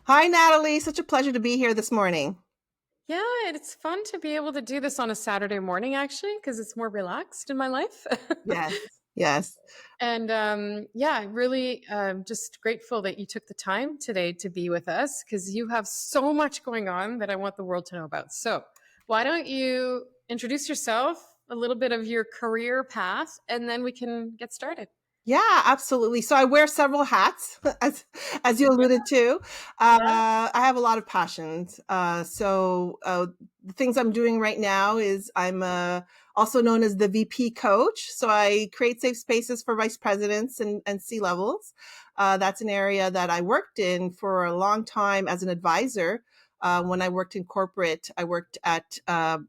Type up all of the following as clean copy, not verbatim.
Hi, Natalie. Such a pleasure to be here this morning. Yeah, it's fun to be able to do this on a Saturday morning, actually, because it's more relaxed in my life. Yes, yes. And yeah, really just grateful that you took the time today to be with us because you have so much going on that I want the world to know about. So, why don't you introduce yourself, a little bit of your career path, and then we can get started. Yeah, absolutely. So I wear several hats, as you Yeah. alluded to. Yeah. I have a lot of passions. The things I'm doing right now is I'm also known as the VP coach. So I create safe spaces for vice presidents and C levels. That's an area that I worked in for a long time as an advisor. When I worked in corporate, I worked at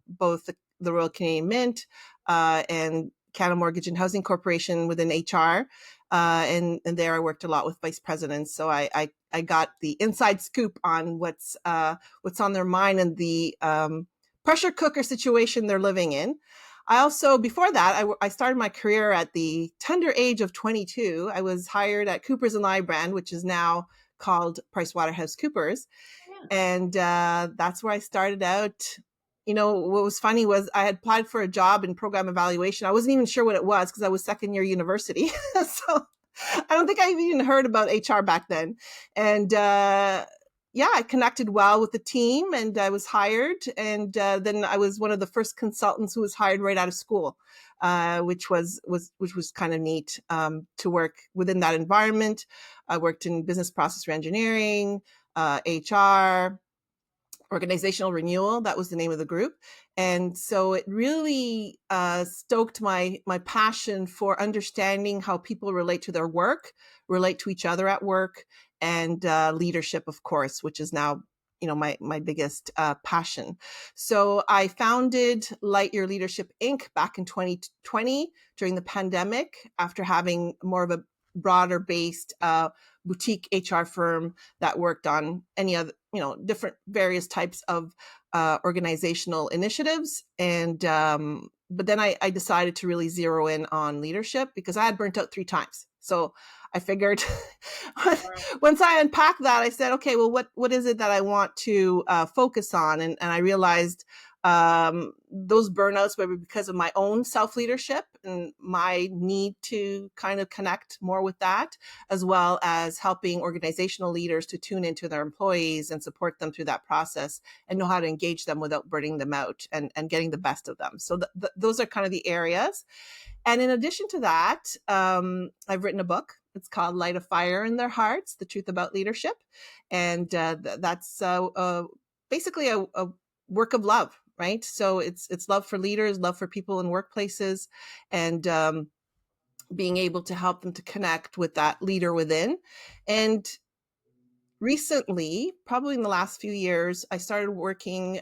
both the Royal Canadian Mint and Canada Mortgage and Housing Corporation within HR. And there I worked a lot with vice presidents. So I got the inside scoop on what's on their mind and the pressure cooker situation they're living in. I also, before that, I started my career at the tender age of 22. I was hired at Coopers and Lybrand, which is now called PricewaterhouseCoopers, Yeah. and that's where I started out. What was funny was I had applied for a job in program evaluation. I wasn't even sure what it was because I was second year university. So I don't think I even heard about HR back then. And yeah, I connected well with the team and I was hired. And then I was one of the first consultants who was hired right out of school, which was kind of neat to work within that environment. I worked in business process engineering, HR, organizational renewal. That was the name of the group. And so it really stoked my passion for understanding how people relate to their work, relate to each other at work, and leadership, of course, which is now my biggest passion. So I founded Light Your Leadership Inc. back in 2020 during the pandemic after having more of a broader based boutique HR firm that worked on any other, different various types of organizational initiatives. And but then I decided to really zero in on leadership because I had burnt out 3 times. So I figured once I unpacked that, I said, okay, well, what is it that I want to focus on? And I realized those burnouts were because of my own self leadership and my need to kind of connect more with that, as well as helping organizational leaders to tune into their employees and support them through that process and know how to engage them without burning them out and getting the best of them. So those are kind of the areas. And in addition to that, I've written a book. It's called Light a Fire in Their Hearts, The Truth About Leadership. And that's basically a work of love, right? So it's love for leaders, love for people in workplaces, and being able to help them to connect with that leader within. And recently, probably in the last few years, I started working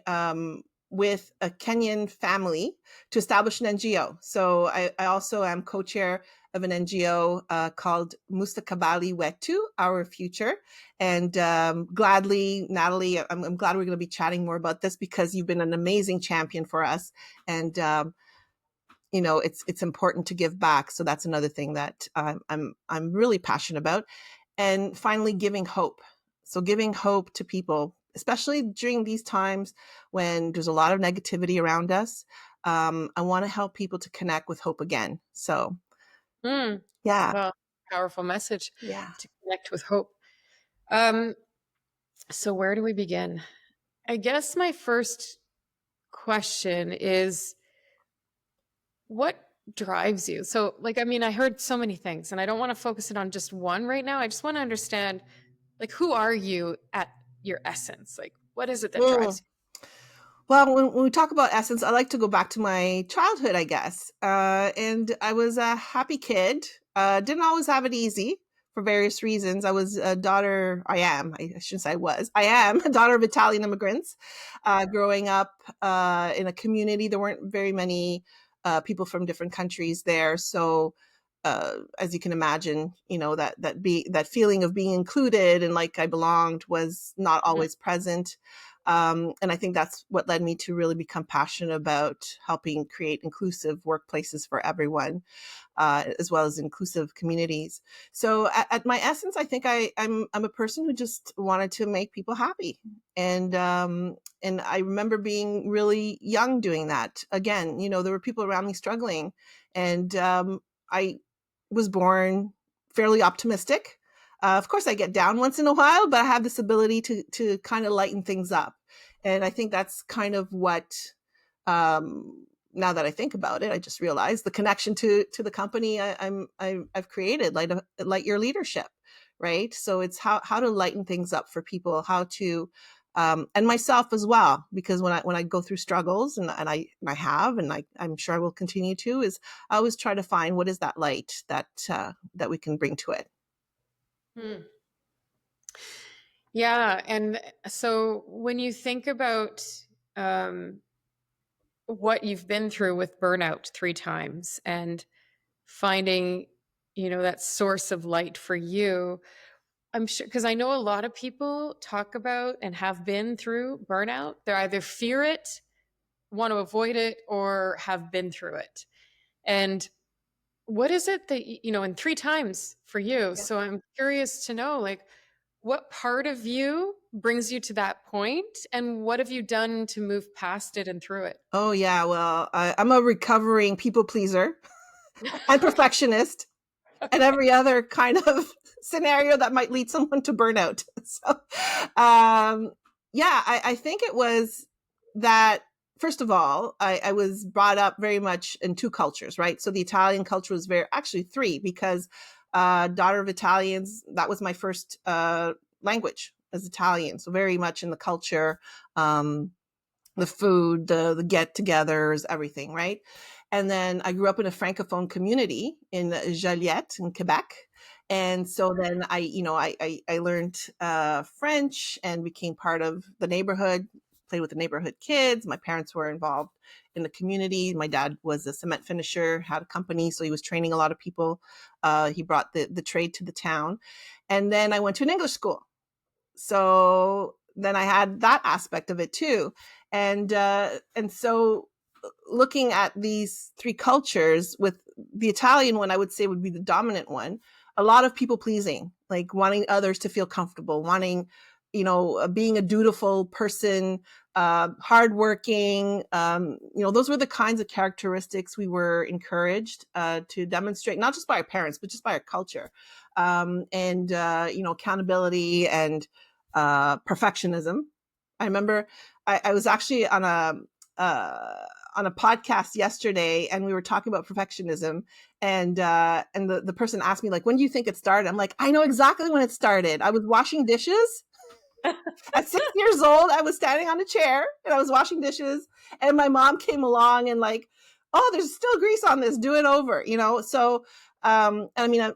with a Kenyan family to establish an NGO. So I also am co-chair of an NGO called Mustakabali Wetu, Our Future. And gladly, Natalie, I'm glad we're going to be chatting more about this because you've been an amazing champion for us. And it's important to give back. So that's another thing that I'm really passionate about. And finally, giving hope. So giving hope to people, especially during these times when there's a lot of negativity around us. I want to help people to connect with hope again. So Mm, yeah, well, powerful message yeah. to connect with hope. Um, so where do we begin? I guess my first question is what drives you? So, like, I mean, I heard so many things, and I don't want to focus it on just one right now. I just want to understand, like, who are you at your essence? Like, what is it that Mm. drives Well, when we talk about essence, I like to go back to my childhood, I guess. And I was a happy kid. Didn't always have it easy for various reasons. I was a daughter, I shouldn't say I was, I am a daughter of Italian immigrants. Growing up in a community, there weren't very many people from different countries there. So, as you can imagine, that feeling of being included and like I belonged was not you? always present. And I think that's what led me to really become passionate about helping create inclusive workplaces for everyone, as well as inclusive communities. So at my essence, I think I'm a person who just wanted to make people happy. And I remember being really young doing that. Again, there were people around me struggling, and I was born fairly optimistic. Of course, I get down once in a while, but I have this ability to kind of lighten things up, and I think that's kind of what. Now that I think about it, I just realized the connection to the company I've created, like your leadership, right? So it's how to lighten things up for people, how to and myself as well, because when I go through struggles, and I have, and I'm sure I will continue to, is I always try to find what is that light that we can bring to it. Hmm. Yeah. And so when you think about what you've been through with burnout 3 times and finding, that source of light for you, I'm sure, because I know a lot of people talk about and have been through burnout. They either fear it, want to avoid it, or have been through it. And what is it that, in 3 times for you? Yeah. So I'm curious to know, like, what part of you brings you to that point, and what have you done to move past it and through it? Oh yeah. Well, I'm a recovering people pleaser and perfectionist, and Okay. every other kind of scenario that might lead someone to burnout. So, yeah, I think it was that, first of all, I was brought up very much in two cultures, right? So the Italian culture was actually three, because daughter of Italians, that was my first language, as Italian. So very much in the culture, um, the food, the get-togethers, everything, right? And then I grew up in a francophone community in Joliette in Quebec. And so then I learned French and became part of the neighborhood, played with the neighborhood kids. My parents were involved in the community. My dad was a cement finisher, had a company, so he was training a lot of people. He brought the trade to the town. And then I went to an English school. So then I had that aspect of it too. And so looking at these three cultures, with the Italian one, I would say would be the dominant one. A lot of people pleasing, like wanting others to feel comfortable, wanting, being a dutiful person, hardworking. Those were the kinds of characteristics we were encouraged to demonstrate, not just by our parents, but just by our culture. And accountability and perfectionism. I remember I was actually on a podcast yesterday, and we were talking about perfectionism, and the person asked me, like, when do you think it started? I'm like, I know exactly when it started. I was washing dishes at 6 years old. I was standing on a chair and I was washing dishes, and my mom came along and, like, oh, there's still grease on this, do it over, so I mean,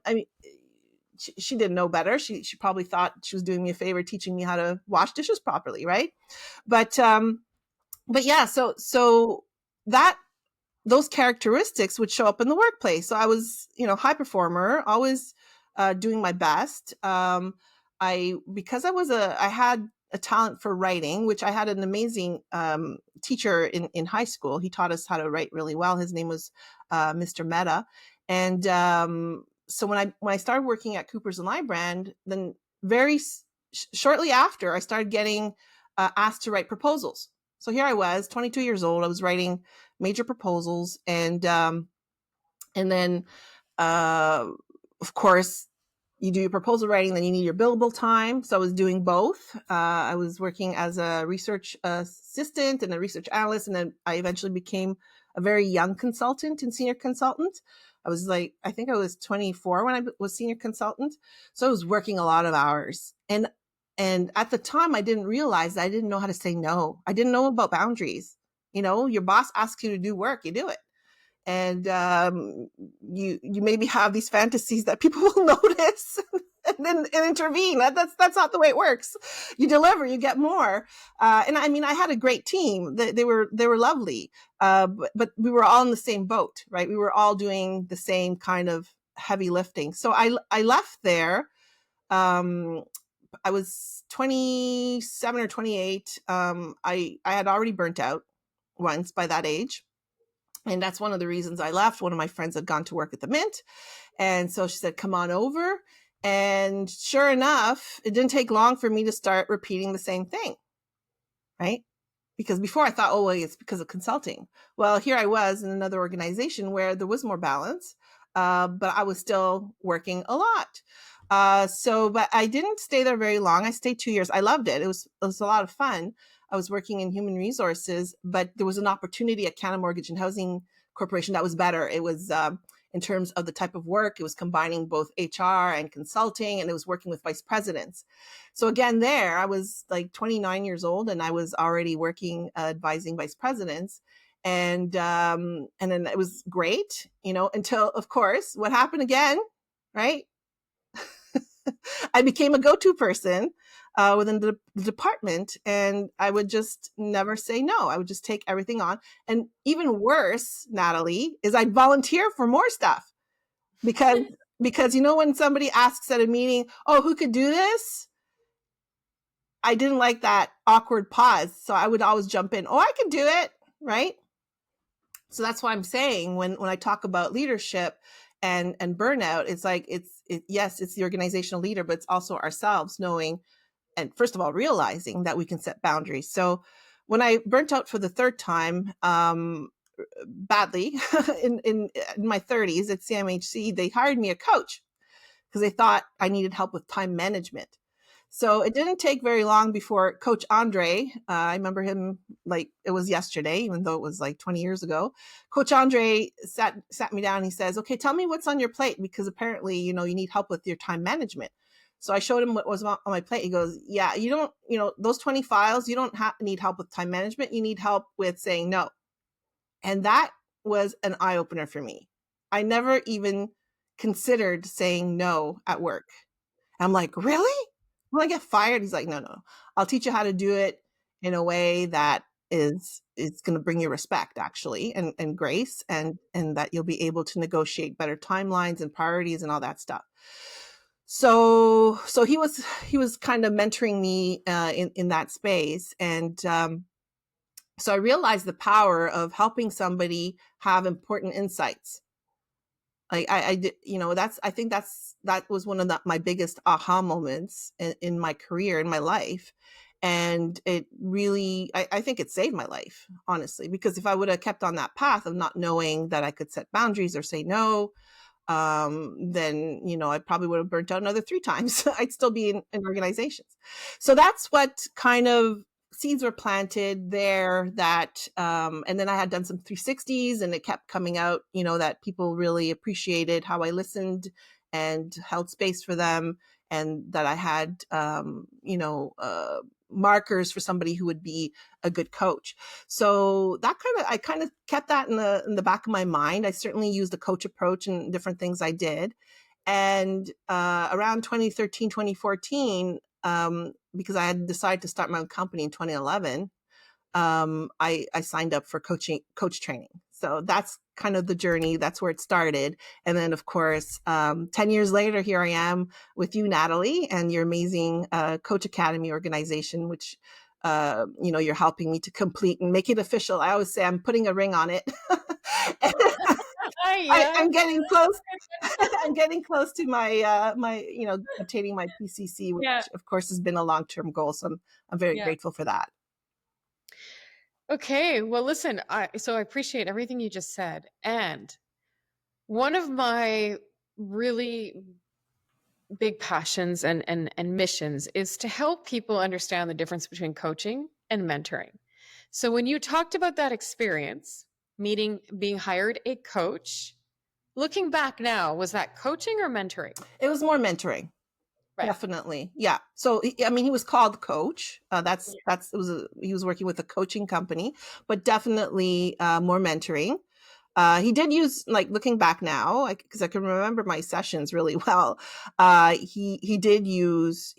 she didn't know better. She probably thought she was doing me a favor teaching me how to wash dishes properly, right? But yeah, so that those characteristics would show up in the workplace. So I was, high performer, always doing my best. Because I had a talent for writing, which I had an amazing teacher in high school. He taught us how to write really well. His name was Mr. Mehta. And so when I started working at Coopers and Lybrand, then shortly after, I started getting asked to write proposals. So here I was, 22 years old. I was writing major proposals, and then of course, you do your proposal writing, then you need your billable time. So I was doing both. I was working as a research assistant and a research analyst, and then I eventually became a very young consultant and senior consultant. I think I was 24 when I was senior consultant. So I was working a lot of hours. And at the time, I didn't realize that I didn't know how to say no. I didn't know about boundaries. Your boss asks you to do work, you do it. And you maybe have these fantasies that people will notice and intervene. That's not the way it works. You deliver, you get more. And I mean, I had a great team. They were lovely, but we were all in the same boat, right? We were all doing the same kind of heavy lifting. So I left there I was 27 or 28. I had already burnt out once by that age. And that's one of the reasons I left. One of my friends had gone to work at the Mint. And so she said, come on over. And sure enough, it didn't take long for me to start repeating the same thing. Right. Because before I thought, oh, well, it's because of consulting. Well, here I was in another organization where there was more balance, but I was still working a lot. But I didn't stay there very long. I stayed 2 years. I loved it. It was a lot of fun. I was working in human resources, but there was an opportunity at Canada Mortgage and Housing Corporation that was better. It was in terms of the type of work. It was combining both HR and consulting, and it was working with vice presidents. So again, there I was like 29 years old, and I was already working advising vice presidents, and then it was great, until of course what happened again, right? I became a go-to person within the department, and I would just never say no. I would just take everything on. And even worse, Nathalie, is I'd volunteer for more stuff because when somebody asks at a meeting, oh, who could do this? I didn't like that awkward pause. So I would always jump in. Oh, I can do it. Right. So that's why I'm saying when I talk about leadership and burnout, it's like, yes, it's the organizational leader, but it's also ourselves knowing, and first of all, realizing that we can set boundaries. So when I burnt out for the third time, badly in my 30s at CMHC, they hired me a coach because they thought I needed help with time management. So it didn't take very long before Coach Andre, I remember him like it was yesterday, even though it was like 20 years ago. Coach Andre sat me down. He says, okay, tell me what's on your plate, because apparently, you need help with your time management. So I showed him what was on my plate. He goes, yeah, you don't, those 20 files, you don't need help with time management. You need help with saying no. And that was an eye opener for me. I never even considered saying no at work. I'm like, really? Will I get fired? He's like, no. I'll teach you how to do it in a way that is going to bring you respect, actually, and grace, and that you'll be able to negotiate better timelines and priorities and all that stuff. So he was kind of mentoring me in that space, and so I realized the power of helping somebody have important insights. Like I did, I think that was one of my biggest aha moments in my career, in my life. And it really, I think it saved my life, honestly, because if I would have kept on that path of not knowing that I could set boundaries or say no, then, I probably would have burnt out another 3 times. I'd still be in organizations. So that's what kind of seeds were planted there that, and then I had done some 360s, and it kept coming out, that people really appreciated how I listened and held space for them, and that I had, markers for somebody who would be a good coach. So that I kind of kept that in the back of my mind. I certainly used the coach approach in different things I did. And around 2013, 2014, because I had decided to start my own company in 2011, I signed up for coach training. So that's kind of the journey. That's where it started. And then, of course, 10 years later, here I am with you, Nathalie, and your amazing Coach Academy organization, which, you're helping me to complete and make it official. I always say I'm putting a ring on it. Yeah. I'm getting close. I'm getting close to my obtaining my PCC, which of course has been a long-term goal. So I'm very grateful for that. Okay. Well, listen, so I appreciate everything you just said. And one of my really big passions and missions is to help people understand the difference between coaching and mentoring. So when you talked about that experience, being hired a coach, looking back now, was that coaching or mentoring? It was more mentoring. Right. Definitely. Yeah. So, he was called coach. He was working with a coaching company, but definitely more mentoring. He did use, like, looking back now, because I can remember my sessions really well. He did use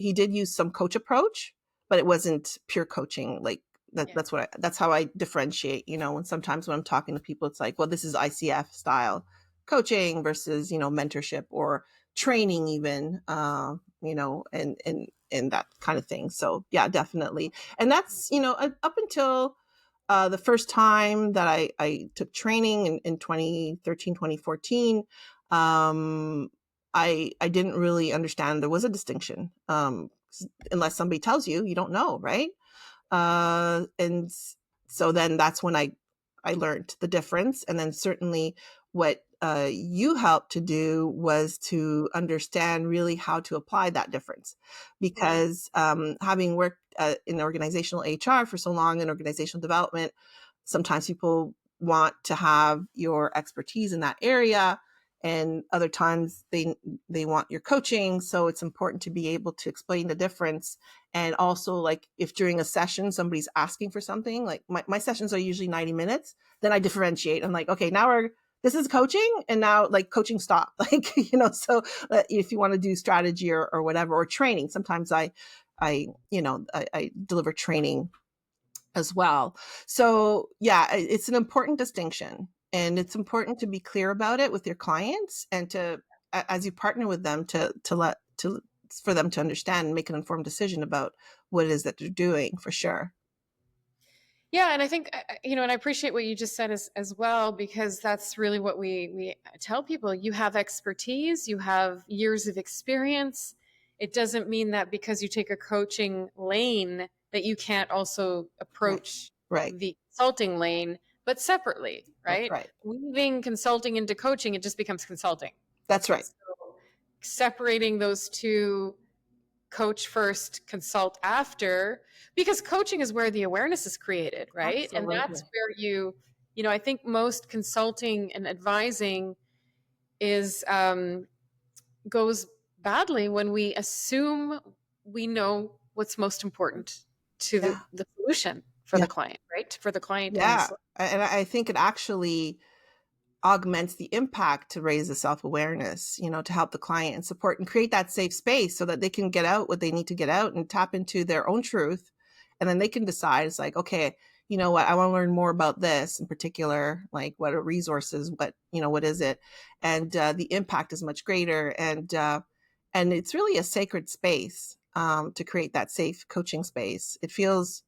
some coach approach, but it wasn't pure coaching. Like that's how I differentiate. When sometimes when I'm talking to people, it's like, well, this is ICF style coaching versus mentorship or training even, and that kind of thing. So yeah, definitely. And that's, up until the first time that I took training in 2013, 2014, I didn't really understand there was a distinction. Unless somebody tells you, you don't know, right? And so then that's when I learned the difference. And then certainly what you helped to do was to understand really how to apply that difference. Because having worked in organizational HR for so long in organizational development, sometimes people want to have your expertise in that area, and other times they want your coaching. So it's important to be able to explain the difference. And also, like, if during a session somebody's asking for something, like my sessions are usually 90 minutes, then I differentiate. I'm like, okay, now this is coaching, and now, like, coaching stop. Like, so if you want to do strategy or whatever, or training, sometimes I deliver training as well. So yeah, it's an important distinction, and it's important to be clear about it with your clients, and to, as you partner with them, for them to understand and make an informed decision about what it is that they're doing, for sure. Yeah, and I think and I appreciate what you just said as well, because that's really what we tell people. You have expertise, you have years of experience. It doesn't mean that because you take a coaching lane that you can't also Right. approach Right. the consulting lane, but separately, That's right? right. Weaving consulting into coaching, it just becomes consulting. That's right. So separating those two, coach first, consult after, because coaching is where the awareness is created, right? And Absolutely. that's where I think most consulting and advising is goes badly when we assume we know what's most important to Yeah. the solution for Yeah. the client, right? For the client and Yeah. And I think it actually augments the impact to raise the self-awareness, to help the client and support and create that safe space so that they can get out what they need to get out and tap into their own truth. And then they can decide, it's like, okay, you know what, I want to learn more about this in particular, like what are resources, what is it? And the impact is much greater. And it's really a sacred space, to create that safe coaching space. It feels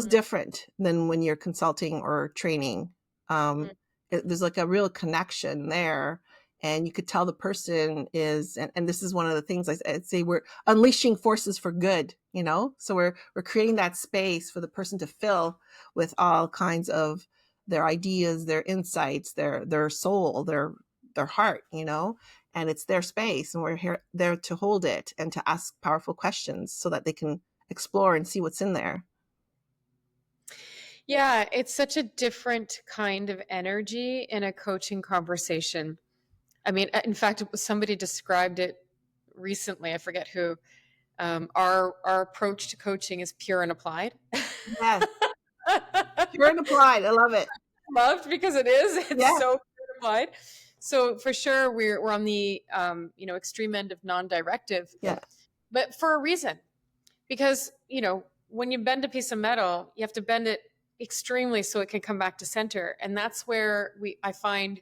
different than when you're consulting or training. Um, there's like a real connection there, and you could tell the person is, and this is one of the things I'd say, we're unleashing forces for good, so we're creating that space for the person to fill with all kinds of their ideas, their insights, their soul, their heart, and it's their space, and we're there to hold it and to ask powerful questions so that they can explore and see what's in there. Yeah, it's such a different kind of energy in a coaching conversation. I mean, in fact, somebody described it recently. I forget who. Our approach to coaching is pure and applied. Yes. Pure and applied. I love it. Loved, because it is. It's Yeah. so pure and applied. So for sure, we're on the extreme end of non-directive, Yeah. but for a reason. Because when you bend a piece of metal, you have to bend it extremely so it can come back to center, and that's where I find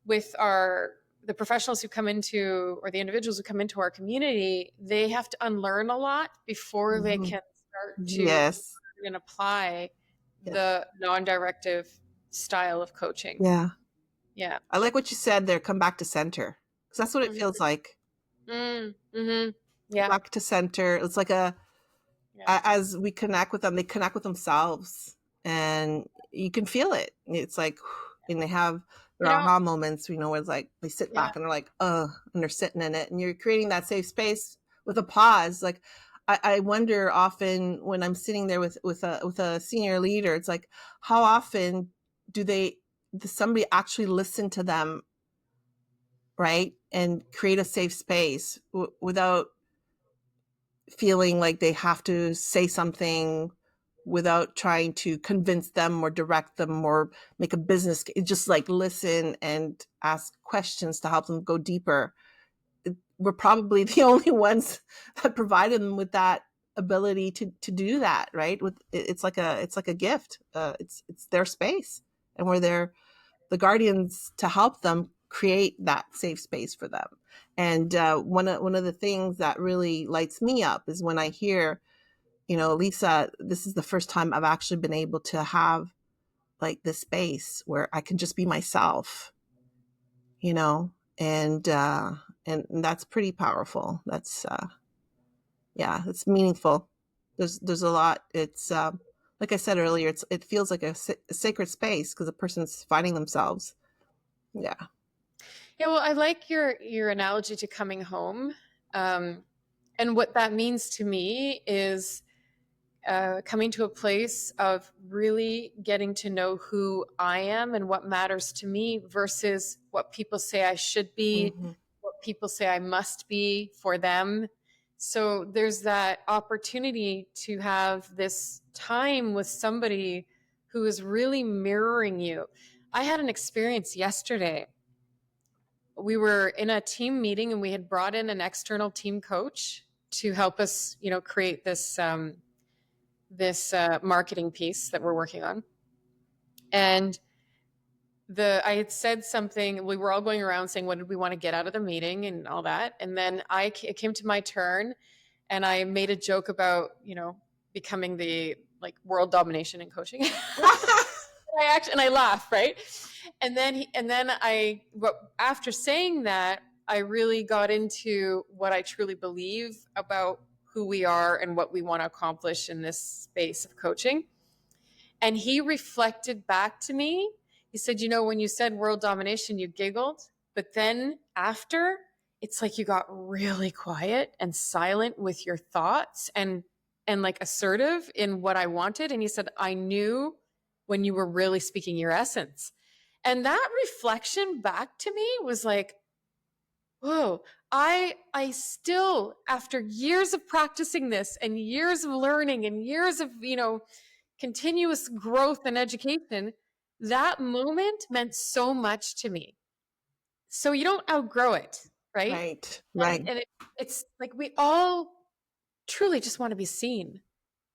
with the professionals who come into, or the individuals who come into our community, they have to unlearn a lot before they can start to Yes. learn and apply Yeah. the non-directive style of coaching. Yeah. Yeah. I like what you said there. Come back to center, because that's what it feels like. Yeah. Back to center. It's like as we connect with them, they connect with themselves, and you can feel it. It's like, and they have their aha moments, where it's like they sit back and they're like, and they're sitting in it, and you're creating that safe space with a pause. Like, I wonder often when I'm sitting there with a senior leader, it's like, how often does somebody actually listen to them, right, and create a safe space without feeling like they have to say something, without trying to convince them or direct them or make a business, just like listen and ask questions to help them go deeper. We're probably the only ones that provided them with that ability to do that, right? It's like a gift. It's their space, and we're there, the guardians, to help them create that safe space for them. And one of the things that really lights me up is when I hear, Lisa, this is the first time I've actually been able to have like this space where I can just be myself, you know, and that's pretty powerful. That's yeah, it's meaningful. There's a lot. It's like I said earlier, it feels like a sacred space because a person's finding themselves. Yeah. Yeah, well, I like your analogy to coming home. And what that means to me is coming to a place of really getting to know who I am and what matters to me versus what people say I should be, Hmm. what people say I must be for them. So there's that opportunity to have this time with somebody who is really mirroring you. I had an experience yesterday. We were in a team meeting and we had brought in an external team coach to help us, create this marketing piece that we're working on. And I had said something. We were all going around saying, what did we want to get out of the meeting and all that. And then it came to my turn, and I made a joke about, becoming the like world domination in coaching. I laughed, right? After saying that, I really got into what I truly believe about who we are and what we want to accomplish in this space of coaching. And he reflected back to me. He said, when you said world domination, you giggled. But then after, it's like you got really quiet and silent with your thoughts and like assertive in what I wanted. And he said, I knew when you were really speaking your essence. And that reflection back to me was like, whoa, I still, after years of practicing this and years of learning and years of, continuous growth and education, that moment meant so much to me. So you don't outgrow it, right? Right. And, Right. and it's like we all truly just want to be seen.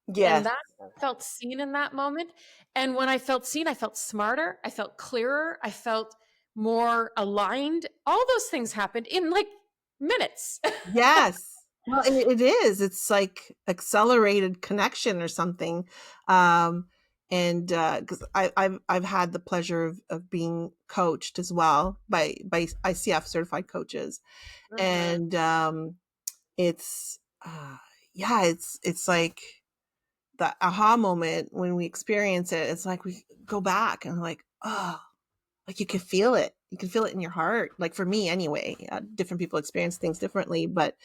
And Yes. that felt seen in that moment. And when I felt seen, I felt smarter. I felt clearer. I felt more aligned. All those things happened in like minutes. Yes. Well, it is. It's like accelerated connection or something. Um, and because I've had the pleasure of being coached as well by ICF certified coaches, Mhm. and it's yeah, it's like the aha moment when we experience it. It's like we go back and like, oh, like you can feel it. You can feel it in your heart. Like for me, anyway. Different people experience things differently, but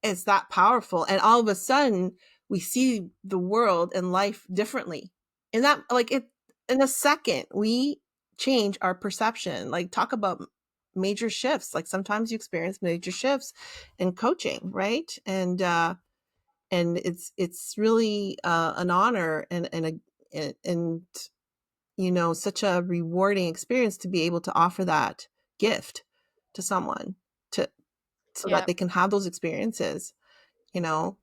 it's that powerful. And all of a sudden, we see the world and life differently. And that, like it, in a second, we change our perception. Like talk about major shifts. Like sometimes you experience major shifts in coaching, right? And it's really an honor and such a rewarding experience to be able to offer that gift to someone to so that Yeah. they can have those experiences, you know.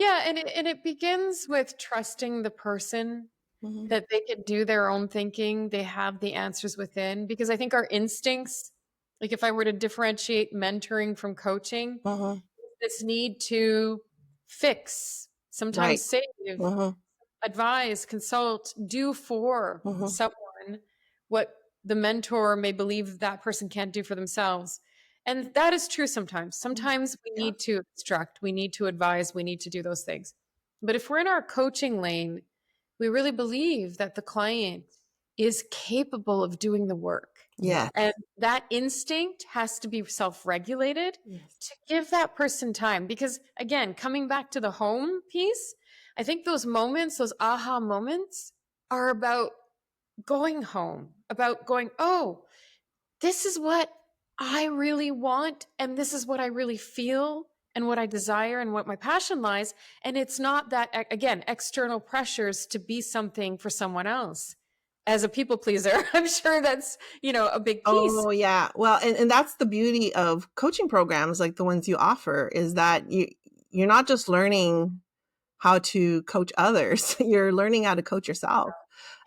Yeah. And it begins with trusting the person Mhm. that they can do their own thinking. They have the answers within, because I think our instincts, like if I were to differentiate mentoring from coaching, Mhm. this need to fix, sometimes Right. save, Mhm. advise, consult, do for Mhm. someone what the mentor may believe that person can't do for themselves. And that is true sometimes. Mhm. Sometimes we Yeah. need to instruct, we need to advise, we need to do those things. But if we're in our coaching lane, we really believe that the client is capable of doing the work. Yes. And that instinct has to be self regulated Yes. to give that person time. Because again, coming back to the home piece, I think those moments, those aha moments, are about going home, about going, oh, this is what I really want, and this is what I really feel, and what I desire, and what my passion lies. And it's not that, again, external pressures to be something for someone else. As a people pleaser, I'm sure that's, a big piece. Oh yeah. Well, and that's the beauty of coaching programs like the ones you offer is that you're not just learning how to coach others, you're learning how to coach yourself.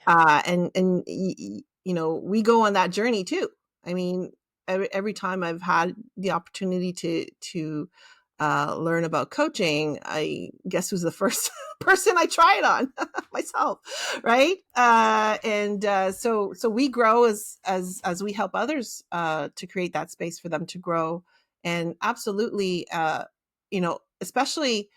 And we go on that journey too. I mean, every time I've had the opportunity to learn about coaching, I guess who's the first person I try it on myself, right? So we grow as we help others to create that space for them to grow, and absolutely, especially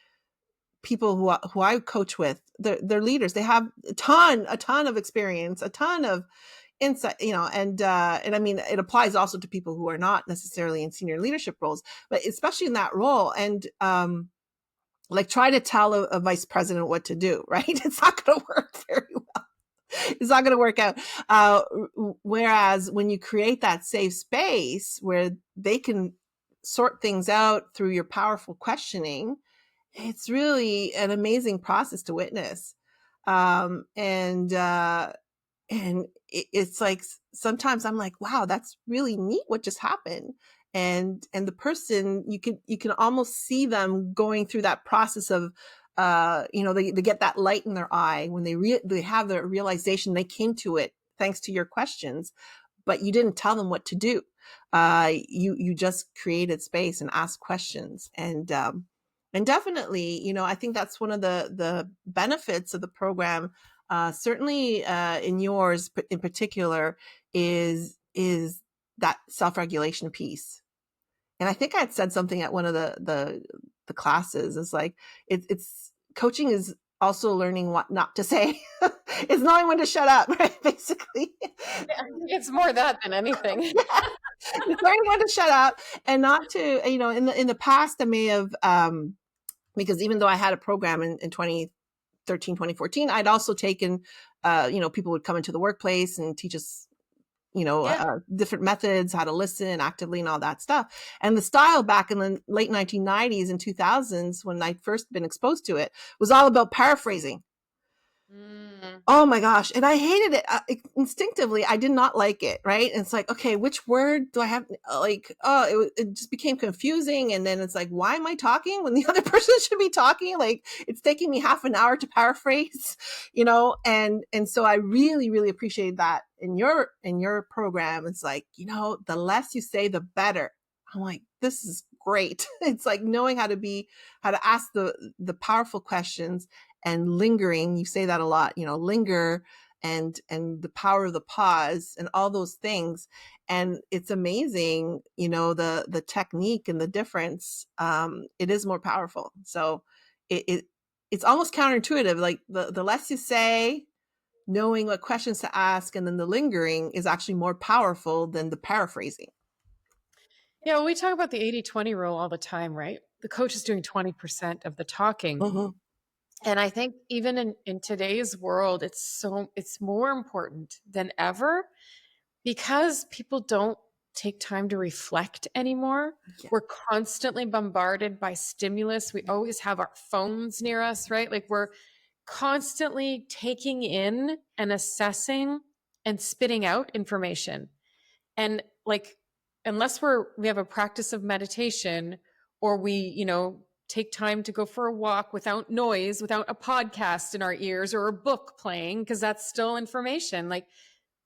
people who I coach with, they're leaders. They have a ton of experience, a ton of insight, and I mean, it applies also to people who are not necessarily in senior leadership roles, but especially in that role. And like, try to tell a vice president what to do, right? It's not going to work very well. It's not going to work out. Whereas when you create that safe space where they can sort things out through your powerful questioning, it's really an amazing process to witness. Um, and uh, and it's like, sometimes I'm like, wow, that's really neat what just happened. And the person, you can almost see them going through that process of, they get that light in their eye when they have the realization they came to it thanks to your questions, but you didn't tell them what to do. You just created space and asked questions. And definitely, I think that's one of the benefits of the program, certainly in yours in particular, is that self-regulation piece. And I think I had said something at one of the classes. It's like, it's coaching is also learning what not to say. It's knowing when to shut up, right? Basically. Yeah, it's more that than anything. Yeah. It's learning when to shut up and not to, in the past, I may have, because even though I had a program in 2013, 2014, I'd also taken, people would come into the workplace and teach us, Yeah. different methods, how to listen actively and all that stuff. And the style back in the late 1990s and 2000s, when I'd first been exposed to it, was all about paraphrasing. Mm. Oh my gosh. And I hated it. Instinctively, I did not like it. Right. And it's like, okay, which word do I have? Like, oh, it just became confusing. And then it's like, why am I talking when the other person should be talking? Like, it's taking me half an hour to paraphrase, and so I really, really appreciate that in your program. It's like, the less you say, the better. I'm like, this is great. It's like knowing how to ask the powerful questions, and lingering. You say that a lot, linger, and the power of the pause and all those things. And it's amazing, the technique and the difference. It is more powerful. So it's almost counterintuitive. Like, the less you say, knowing what questions to ask, and then the lingering is actually more powerful than the paraphrasing. Yeah, well, we talk about the 80-20 rule all the time, right? The coach is doing 20% of the talking. Mm-hmm. And I think even in today's world, it's more important than ever because people don't take time to reflect anymore. Yeah. We're constantly bombarded by stimulus. We always have our phones near us, right? Like, we're constantly taking in and assessing and spitting out information. And like, unless we have a practice of meditation, or we, take time to go for a walk without noise, without a podcast in our ears or a book playing, because that's still information. Like,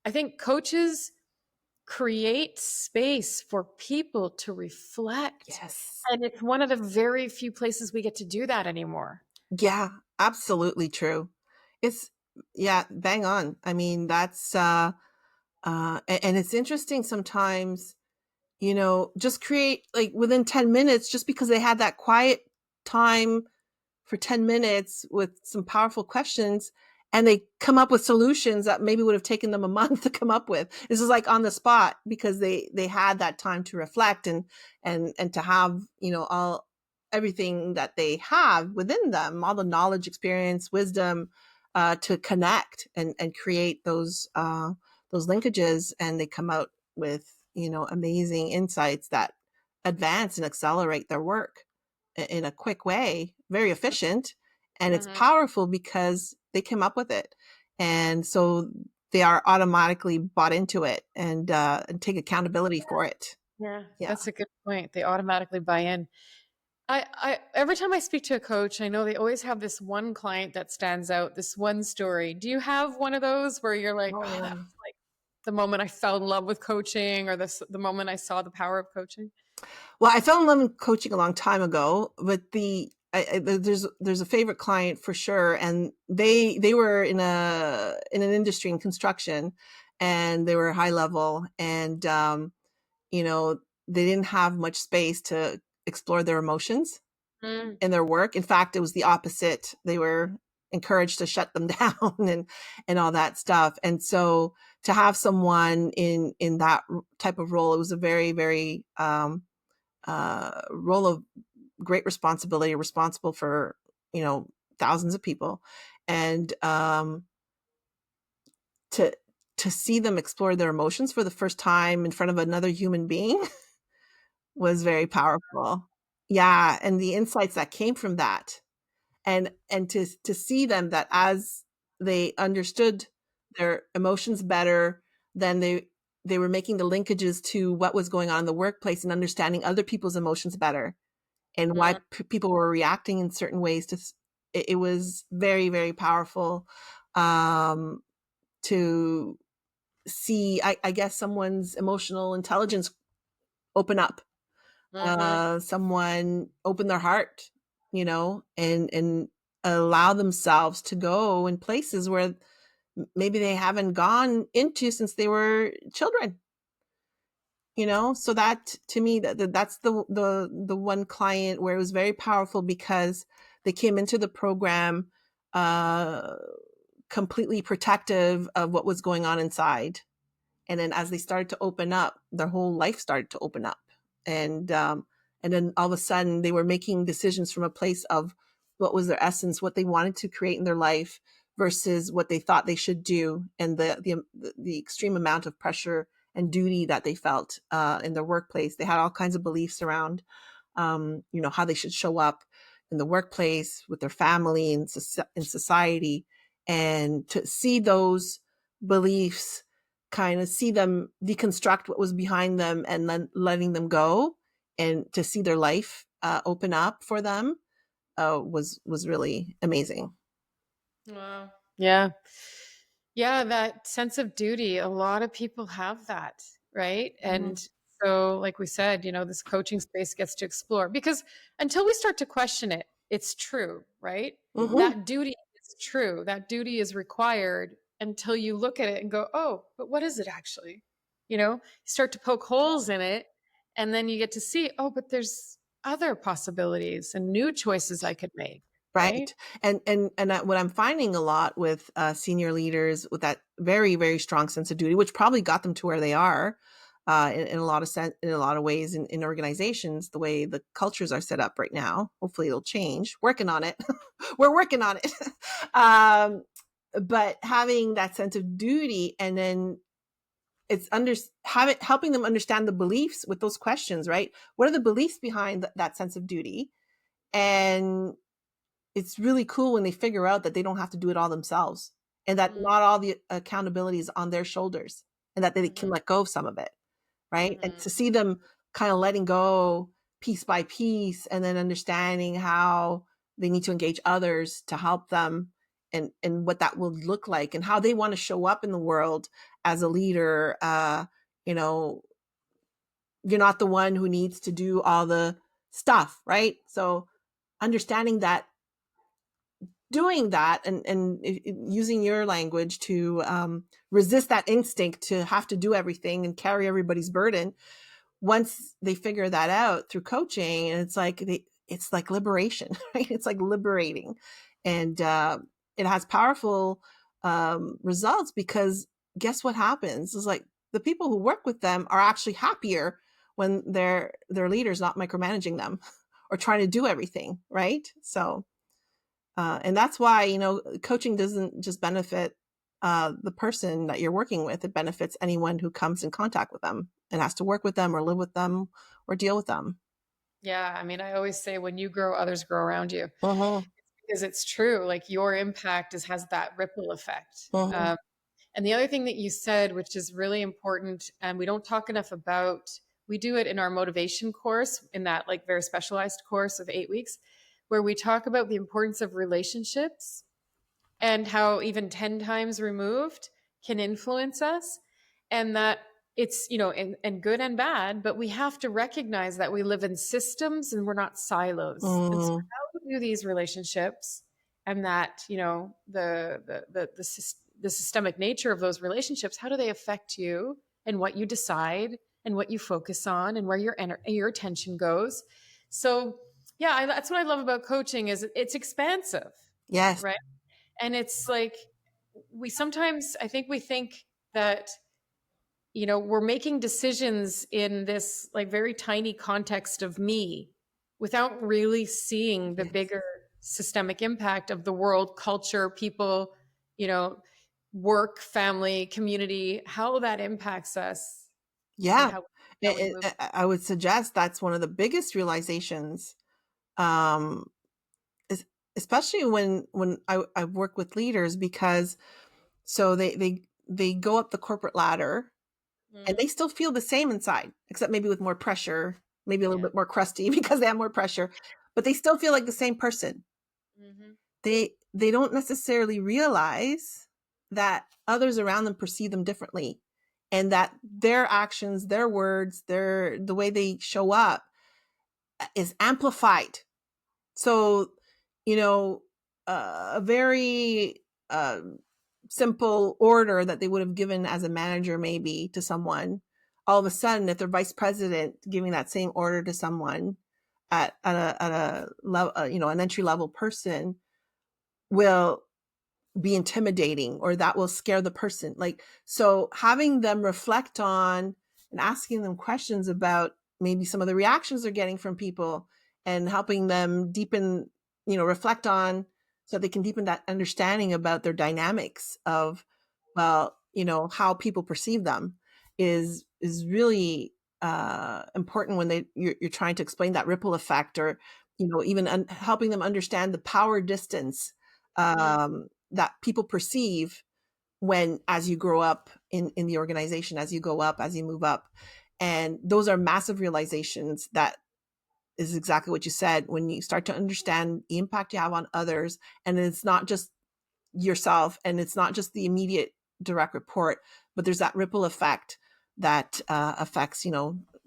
I think coaches create space for people to reflect. Yes. And it's one of the very few places we get to do that anymore. Yeah, absolutely true. It's Yeah, bang on. I mean, that's and it's interesting sometimes, just create, like, within 10 minutes, just because they had that quiet time for 10 minutes with some powerful questions, and they come up with solutions that maybe would have taken them a month to come up with. This is like on the spot, because they had that time to reflect, and to have, all everything that they have within them, all the knowledge, experience, wisdom, to connect and create those linkages, and they come out with, amazing insights that advance and accelerate their work in a quick way, very efficient, and it's Mhm. powerful because they came up with it. And so they are automatically bought into it, and take accountability for it. Yeah, Yeah. that's a good point. They automatically buy in. I every time I speak to a coach, I know they always have this one client that stands out, this one story. Do you have one of those where you're like, oh, that Oh, was like the moment I fell in love with coaching, or the moment I saw the power of coaching? Well, I fell in love with coaching a long time ago, but there's a favorite client for sure, and they were in an industry in construction, and they were high level, and you know, they didn't have much space to explore their emotions Mm, in their work. In fact, it was the opposite. They were encouraged to shut them down and all that stuff. And so to have someone in that type of role, it was a very role of great responsibility, responsible for, you know, thousands of people. And to to see them explore their emotions for the first time in front of another human being was very powerful. Yeah, and the insights that came from that, and to see them that as they understood their emotions better, then they were making the linkages to what was going on in the workplace and understanding other people's emotions better, and why mm, people were reacting in certain ways it was very powerful, um, to see, I guess, someone's emotional intelligence open up, mhm. someone open their heart, you know, and allow themselves to go in places where maybe they haven't gone into since they were children, you know. So that, to me, that's the one client where it was very powerful, because they came into the program uh completely protective of what was going on inside, and then as they started to open up, their whole life started to open up, and and then all of a sudden they were making decisions from a place of what was their essence, what they wanted to create in their life versus what they thought they should do, and the extreme amount of pressure and duty that they felt in their workplace. They had all kinds of beliefs around, you know, how they should show up in the workplace with their family and in society, and to see those beliefs, kind of see them deconstruct what was behind them, and then letting them go, and to see their life open up for them, was really amazing. Wow. Yeah. Yeah, that sense of duty, a lot of people have that, right? Mhm. And so, like we said, this coaching space gets to explore, because until we start to question it, it's true, right? Mhm. That duty is true. That duty is required until you look at it and go, oh, but what is it actually? You start to poke holes in it, and then you get to see, oh, but there's other possibilities and new choices I could make, right? Right. And what I'm finding a lot with senior leaders with that very strong sense of duty, which probably got them to where they are, in a lot of in a lot of ways, in organizations, the way the cultures are set up right now. Hopefully, it'll change. Working on it. We're working on it. um, but having that sense of duty, and then it's helping them understand the beliefs with those questions. Right? What are the beliefs behind that sense of duty? And it's really cool when they figure out that they don't have to do it all themselves, and that Mm-hmm. not all the accountability is on their shoulders, and that they can let go of some of it, right? And Mm-hmm. to see them kind of letting go piece by piece, and then understanding how they need to engage others to help them, and what that will look like, and how they want to show up in the world as a leader. You know, you're not the one who needs to do all the stuff, right? So understanding that, doing that, and using your language to resist that instinct to have to do everything and carry everybody's burden, once they figure that out through coaching, and it's like liberation. Right? It's like liberating, and it has powerful results, because guess what happens is, like, the people who work with them are actually happier when their leaders not micromanaging them or trying to do everything, right? So and that's why, coaching doesn't just benefit the person that you're working with. It benefits anyone who comes in contact with them and has to work with them or live with them or deal with them. Yeah, I mean, I always say when you grow, others grow around you, Mhm, because it's true. Like your impact has that ripple effect. mhm, And the other thing that you said, which is really important, and we don't talk enough about, we do it in our motivation course, in that like very specialized course of 8 weeks, where we talk about the importance of relationships and how even 10 times removed can influence us. and that it's, and good and bad, but we have to recognize that we live in systems and we're not silos. And so Mm, how do these relationships, and that, the systemic nature of those relationships, how do they affect you and what you decide and what you focus on and where your attention goes? So yeah, that's what I love about coaching is it's expansive, yes. right? And it's like, I think we think that, we're making decisions in this like very tiny context of me without really seeing the Yes. bigger systemic impact of the world, culture, people, you know, work, family, community, how that impacts us and Yeah. how we move. I would suggest that's one of the biggest realizations, um, es- especially when I work with leaders, because so they go up the corporate ladder and Mm, they still feel the same inside, except maybe with more pressure, maybe a little yeah. bit more crusty because they have more pressure, but they still feel like the same person. Hmm. They don't necessarily realize that others around them perceive them differently, and that their actions, their words, the way they show up is amplified. So, you know, a very simple order that they would have given as a manager maybe to someone, all of a sudden, if their vice president giving that same order to someone at a level, an entry level person, will be intimidating, or that will scare the person. Like, so having them reflect on and asking them questions about maybe some of the reactions they're getting from people, and helping them deepen, reflect on, so they can deepen that understanding about their dynamics of, well, how people perceive them, is really important when you're trying to explain that ripple effect, or even helping them understand the power distance that people perceive when, as you grow up in the organization, as you go up, as you move up. And those are massive realizations. That is exactly what you said, when you start to understand the impact you have on others, and it's not just yourself, and it's not just the immediate direct report, but there's that ripple effect that affects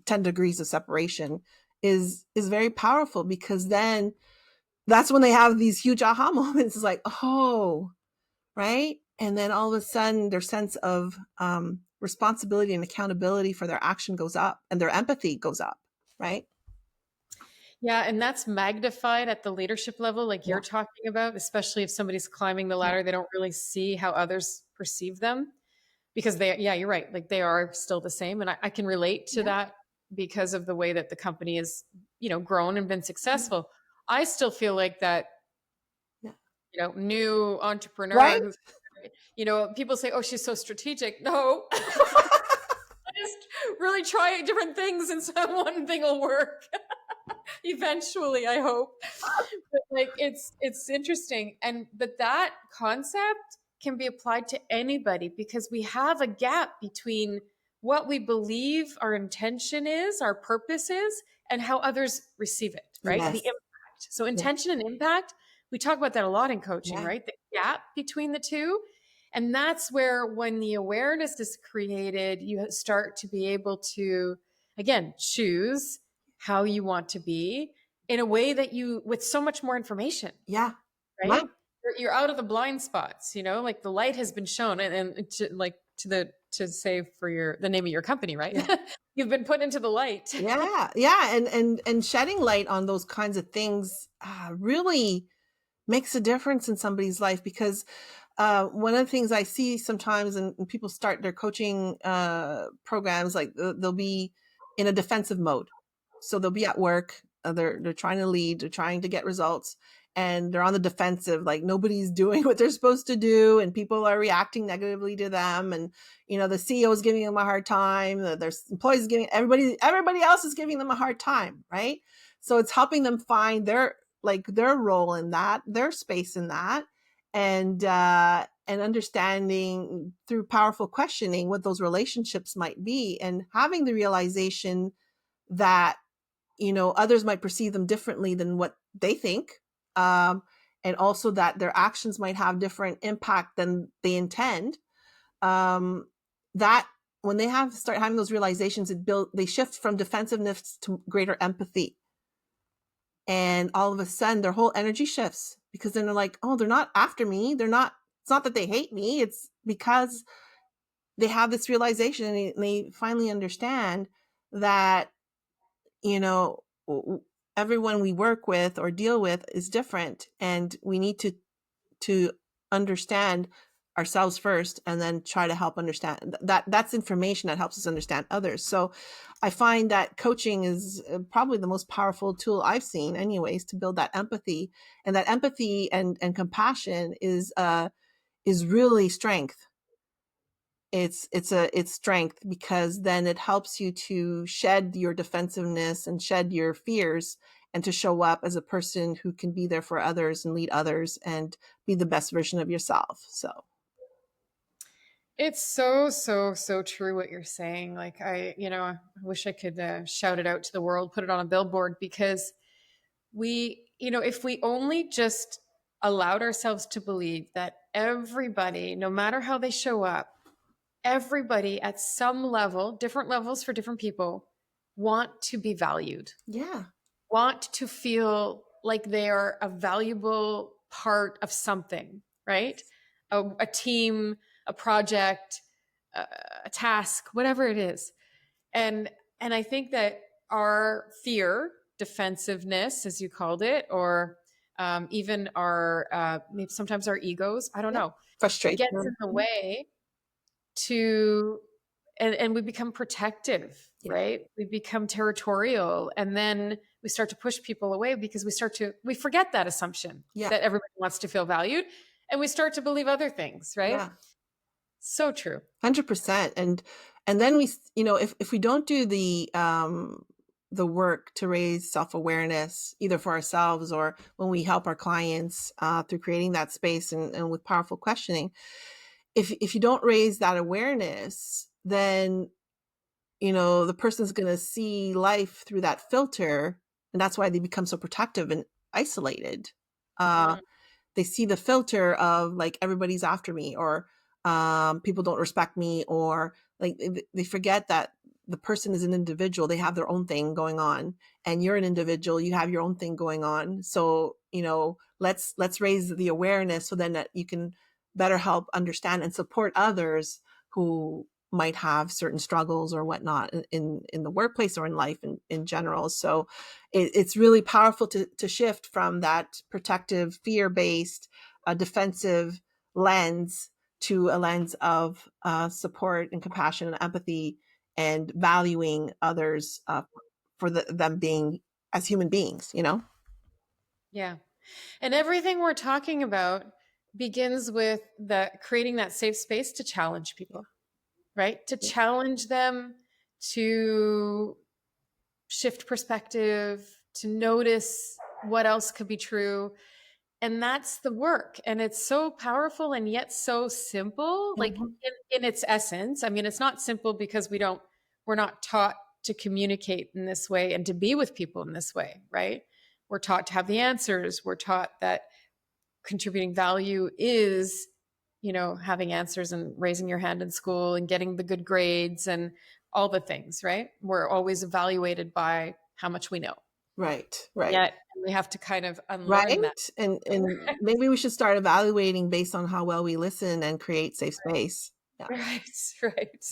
10 degrees of separation, is very powerful, because then that's when they have these huge aha moments. It's like, oh, right? And then all of a sudden, their sense of responsibility and accountability for their action goes up, and their empathy goes up, right? Yeah, and that's magnified at the leadership level, like Yeah. you're talking about, especially if somebody's climbing the Yeah. ladder, they don't really see how others perceive them because yeah, you're right. Like they are still the same. And I can relate to Yeah. that because of the way that the company has, grown and been Yeah. successful. I still feel like that, Yeah. new entrepreneur Right? who, people say, oh, she's so strategic. No, just really try different things and so one thing will work eventually, I hope. But like it's interesting, but that concept can be applied to anybody because we have a gap between what we believe our intention is, our purpose is, and how others receive it, right? The Yes. impact. So Yeah. intention and impact, we talk about that a lot in coaching, Yeah. right? The gap between the two. And that's where, when the awareness is created, you start to be able to, again, choose how you want to be in a way that with so much more information, Yeah. Yeah. right? You're out of the blind spots, like the light has been shown, and to say for the name of your company, right? Yeah. You've been put into the light. Yeah. Yeah. And shedding light on those kinds of things really makes a difference in somebody's life, because one of the things I see sometimes, and people start their coaching programs, like they'll be in a defensive mode. So they'll be at work, they're trying to lead, they're trying to get results, and they're on the defensive, like nobody's doing what they're supposed to do, and people are reacting negatively to them, and the CEO is giving them a hard time, their employees giving everybody else is giving them a hard time, right? So it's helping them find their role in that, their space in that, and understanding through powerful questioning what those relationships might be, and having the realization that others might perceive them differently than what they think, um, and also that their actions might have different impact than they intend. That when they start having those realizations, they shift from defensiveness to greater empathy. And all of a sudden their whole energy shifts, because then they're like, oh, they're not after me. It's not that they hate me. It's because they have this realization, and they finally understand that, everyone we work with or deal with is different, and we need to understand ourselves first, and then try to help understand that's information that helps us understand others. So I find that coaching is probably the most powerful tool I've seen anyways, to build that empathy. And that empathy and compassion is really strength. It's strength, because then it helps you to shed your defensiveness and shed your fears, and to show up as a person who can be there for others and lead others and be the best version of yourself. So It's so, so, so true what you're saying. Like, I wish I could shout it out to the world, put it on a billboard, because if we only just allowed ourselves to believe that everybody, no matter how they show up, everybody at some level, different levels for different people, want to be valued, yeah, want to feel like they are a valuable part of something, right? A team, a project, a task, whatever it is. And I think that our fear, defensiveness, as you called it, or even our maybe sometimes our egos, I don't yeah, know, frustration. gets in the way to, and we become protective, Yeah, right? We become territorial, and then we start to push people away because we forget that assumption yeah, that everybody wants to feel valued, and we start to believe other things, right? yeah. So true. 100%. And then if we don't do the work to raise self-awareness, either for ourselves or when we help our clients through creating that space and with powerful questioning, if you don't raise that awareness, then the person's going to see life through that filter, and that's why they become so protective and isolated. Mm, They see the filter of like, everybody's after me, or people don't respect me, or like they forget that the person is an individual. They have their own thing going on, and you're an individual. You have your own thing going on. So let's raise the awareness, so then that you can better help understand and support others who might have certain struggles or whatnot in the workplace or in life in general. So it's really powerful to shift from that protective, fear-based, defensive lens to a lens of support and compassion and empathy, and valuing others for them being as human beings, yeah. And everything we're talking about begins with creating that safe space to challenge Yeah. people, right? To challenge them, to shift perspective, to notice what else could be true. And that's the work. And it's so powerful and yet so simple, like Mhm. in its essence. I mean, it's not simple because we're not taught to communicate in this way and to be with people in this way, right? We're taught to have the answers. We're taught that contributing value is, having answers and raising your hand in school and getting the good grades and all the things, right? We're always evaluated by how much we know. Right, right. Yet we have to kind of unlearn that. Right. And maybe we should start evaluating based on how well we listen and create safe space. Yeah. Right, right.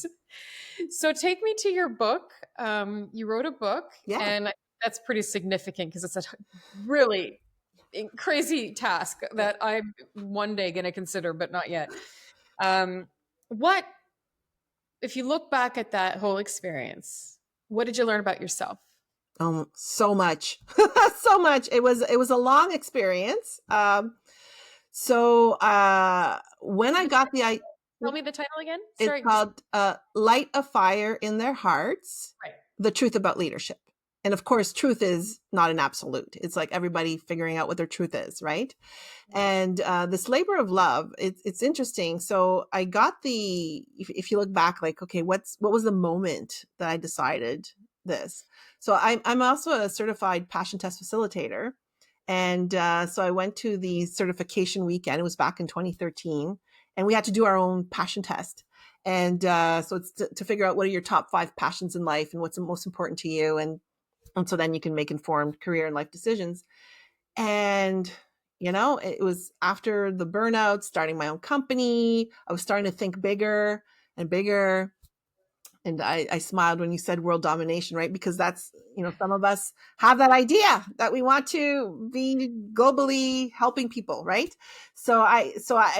So take me to your book. You wrote a book, Yeah. and that's pretty significant because it's a really crazy task that I'm one day going to consider, but not yet. What, if you look back at that whole experience, what did you learn about yourself? So much. So much. It was a long experience. When I got Tell me the title again. it's Sorry, just called Light a Fire in Their Hearts, right. The Truth About Leadership. And of course, truth is not an absolute. It's like everybody figuring out what their truth is, right? And this labor of love, it's interesting. So I got if you look back, like, okay, what was the moment that I decided this? So I'm also a certified passion test facilitator. And so I went to the certification weekend. It was back in 2013. And we had to do our own passion test. And so it's to figure out what are your top 5 passions in life and what's most important to you. And so then you can make informed career and life decisions. And, it was after the burnout, starting my own company. I was starting to think bigger and bigger. And I smiled when you said world domination, right? Because that's, some of us have that idea that we want to be globally helping people, right? So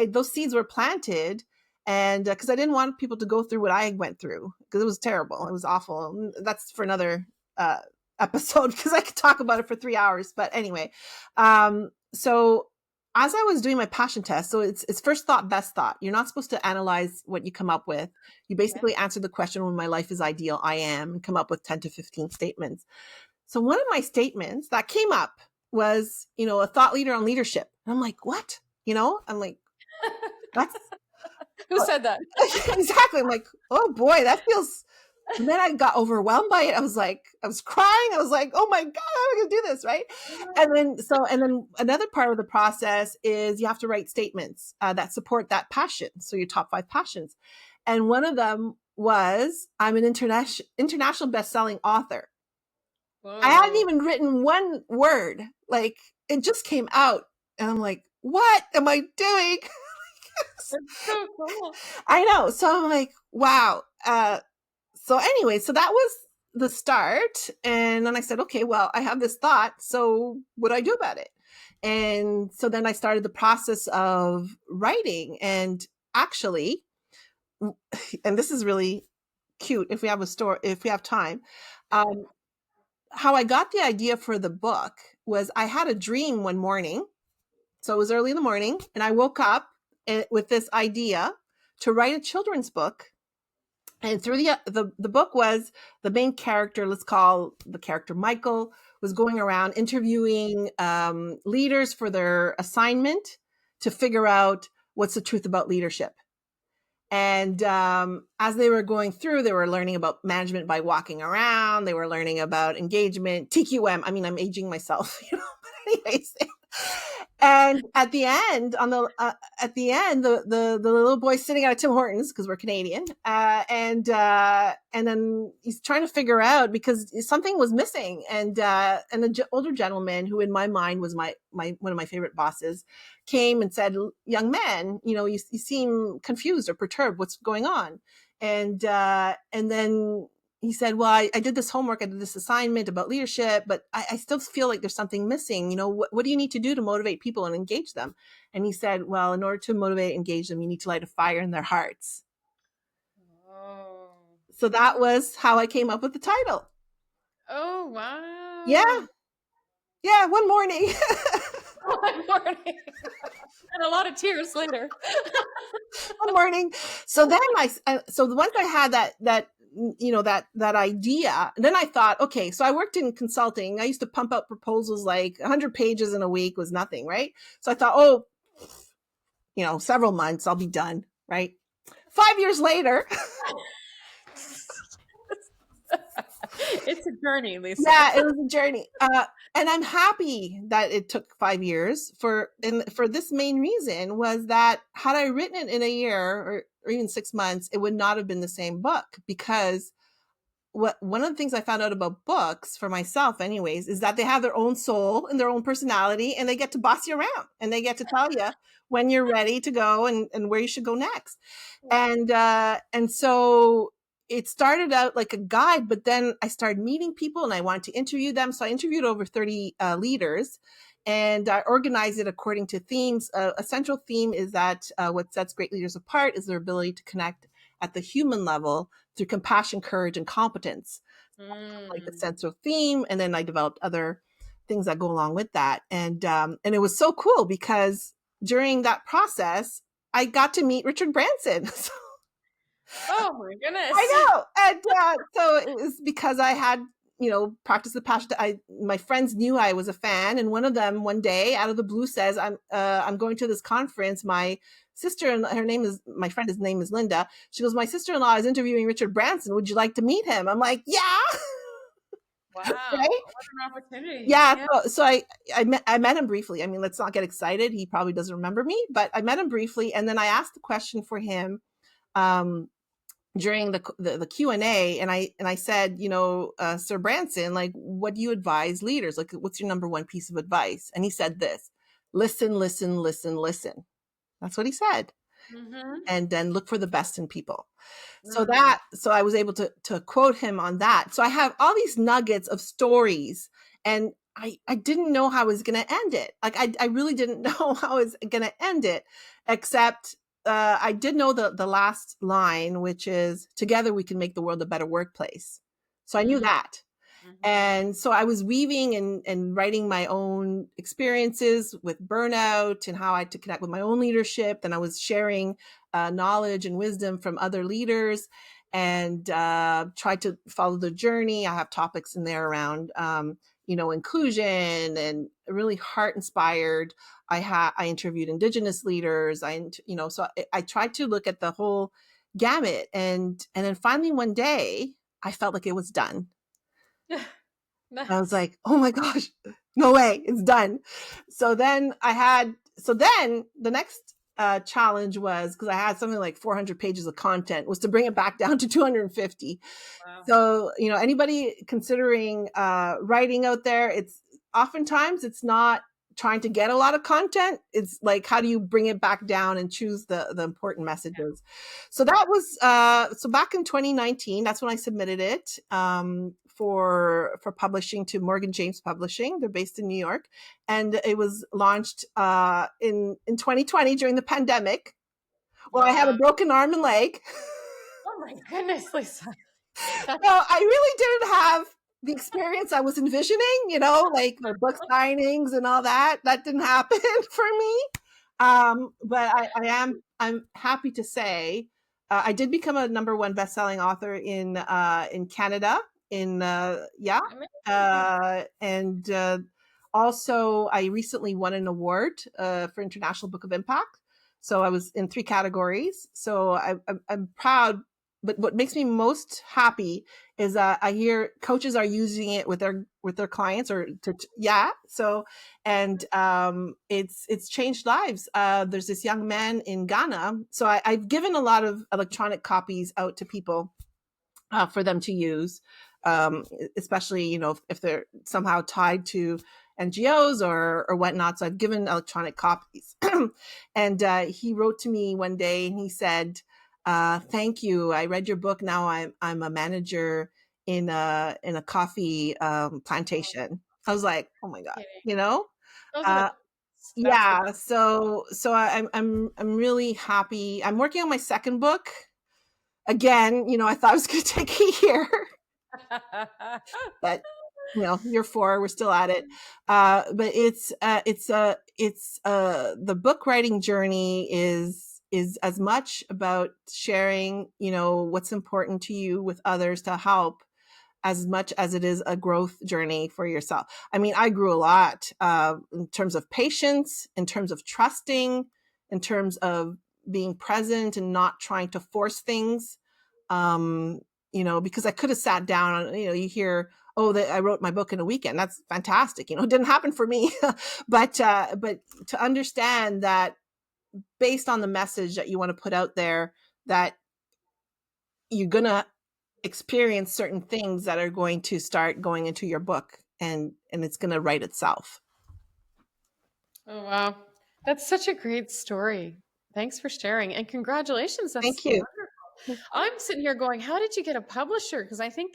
those seeds were planted, and because I didn't want people to go through what I went through, because it was terrible, it was awful. That's for another episode, because I could talk about it for 3 hours. But anyway, so as I was doing my passion test, so it's first thought, best thought. You're not supposed to analyze what you come up with. You basically answer the question, when my life is ideal, I am, and come up with 10 to 15 statements. So one of my statements that came up was, a thought leader on leadership. And I'm like, what? I'm like, that's Who said that? exactly. I'm like, oh boy, that feels. And then I got overwhelmed by it. I was crying. I was like, oh my God, how am I going to do this? Right. And then another part of the process is you have to write statements that support that passion. So your top 5 passions. And one of them was, I'm an international best-selling author. Whoa. I hadn't even written one word. Like, it just came out. And I'm like, what am I doing? That's so cool. I know. So I'm like, wow. So anyway, so that was the start. And then I said, okay, well, I have this thought. So what do I do about it? And so then I started the process of writing. And actually, and this is really cute if we have time. How I got the idea for the book was I had a dream one morning. So it was early in the morning, and I woke up with this idea to write a children's book. And through the book was the main character, let's call the character Michael, was going around interviewing leaders for their assignment to figure out what's the truth about leadership. And as they were going through, they were learning about management by walking around. They were learning about engagement, TQM. I mean, I'm aging myself, but anyways. And at the end, the little boy's sitting at a Tim Hortons, because we're Canadian, and then he's trying to figure out, because something was missing, and the older gentleman, who in my mind was my one of my favorite bosses, came and said, "Young man, you seem confused or perturbed. What's going on?" And then he said, well, I did this homework, I did this assignment about leadership, but I still feel like there's something missing. What do you need to do to motivate people and engage them? And he said, well, in order to motivate and engage them, you need to light a fire in their hearts. Oh. So that was how I came up with the title. Oh, wow. Yeah. Yeah, one morning. One morning. And a lot of tears later. One morning. So then once I had that idea, then I thought, okay, so I worked in consulting. I used to pump out proposals like 100 pages in a week was nothing, right? So I thought, several months, I'll be done, right? 5 years later. It's a journey, Lisa. Yeah, it was a journey. And I'm happy that it took 5 years for this main reason was that had I written it in a year or even 6 months, it would not have been the same book, because one of the things I found out about books for myself anyways, is that they have their own soul and their own personality, and they get to boss you around, and they get to tell you when you're ready to go and where you should go next. And so it started out like a guide, but then I started meeting people and I wanted to interview them. So I interviewed over 30 leaders, and I organized it according to themes. A central theme is that what sets great leaders apart is their ability to connect at the human level through compassion, courage, and competence. Like the central theme. And then I developed other things that go along with that. And it was so cool because during that process, I got to meet Richard Branson. Oh my goodness. I know. And so it was because I had, practiced the passion. My friends knew I was a fan. And one of them one day out of the blue says, I'm going to this conference. My sister, and my friend's name is Linda. She goes, my sister-in-law is interviewing Richard Branson. Would you like to meet him? I'm like, yeah. Wow. Right? What an opportunity. Yeah. So I met him briefly. I mean, let's not get excited. He probably doesn't remember me, but I met him briefly. And then I asked the question for him. during the Q&A, and I said, Sir Branson, like, what do you advise leaders? Like, what's your number one piece of advice? And he said this: listen, listen, listen, listen. That's what he said. Mm-hmm. And then look for the best in people. Mm. So I was able to quote him on that. So I have all these nuggets of stories, and I didn't know how I was going to end it. Like, I really didn't know how I was going to end it, except I did know the last line, which is, together we can make the world a better workplace. So I knew Mm. that. Mm-hmm. And so I was weaving and writing my own experiences with burnout and how I had to connect with my own leadership. Then I was sharing knowledge and wisdom from other leaders, and tried to follow the journey. I have topics in there around, inclusion, and really heart inspired. I interviewed Indigenous leaders. So I tried to look at the whole gamut, and then finally one day I felt like it was done. I was Nice. like, oh my gosh, no way, it's done. So then the next challenge was, because I had something like 400 pages of content, was to bring it back down to 250. Wow. So, anybody considering writing out there, it's oftentimes it's not trying to get a lot of content. It's like, how do you bring it back down and choose the important messages? So Yeah. that was so back in 2019. That's when I submitted it for publishing to Morgan James Publishing. They're based in New York, and it was launched in 2020 during the pandemic. Well, I had a Wow. broken arm and leg. Oh my goodness, Lisa. That's So I really didn't have the experience I was envisioning, like the book signings and all that. That didn't happen for me. But I'm happy to say I did become a number one best-selling author in Canada. amazing. And also I recently won an award for International Book of Impact. So I was in 3 categories. So I'm proud. But what makes me most happy is that I hear coaches are using it with their clients, or yeah. So, and it's changed lives. There's this young man in Ghana. So I've given a lot of electronic copies out to people for them to use, especially if they're somehow tied to NGOs or whatnot. So I've given electronic copies, and he wrote to me one day and he said, "Thank you. I read your book. Now I'm a manager in a coffee plantation." I was like, "Oh my god," Kidding. you know. Those are the Uh, best. That's the yeah. So I'm really happy. I'm working on my second book. Again, I thought it was going to take a year, best. but year 4, we're still at it. But it's the book writing journey is as much about sharing, what's important to you with others to help, as much as it is a growth journey for yourself. I mean, I grew a lot in terms of patience, in terms of trusting, in terms of being present and not trying to force things. Um, because I could have sat down. You hear, oh, that I wrote my book in a weekend. That's fantastic. It didn't happen for me. But to understand that, based on the message that you want to put out there, that you're gonna experience certain things that are going to start going into your book, and it's going to write itself. Oh, wow. That's such a great story. Thanks for sharing. And congratulations. That's Thank you. wonderful. I'm sitting here going, how did you get a publisher? Because I think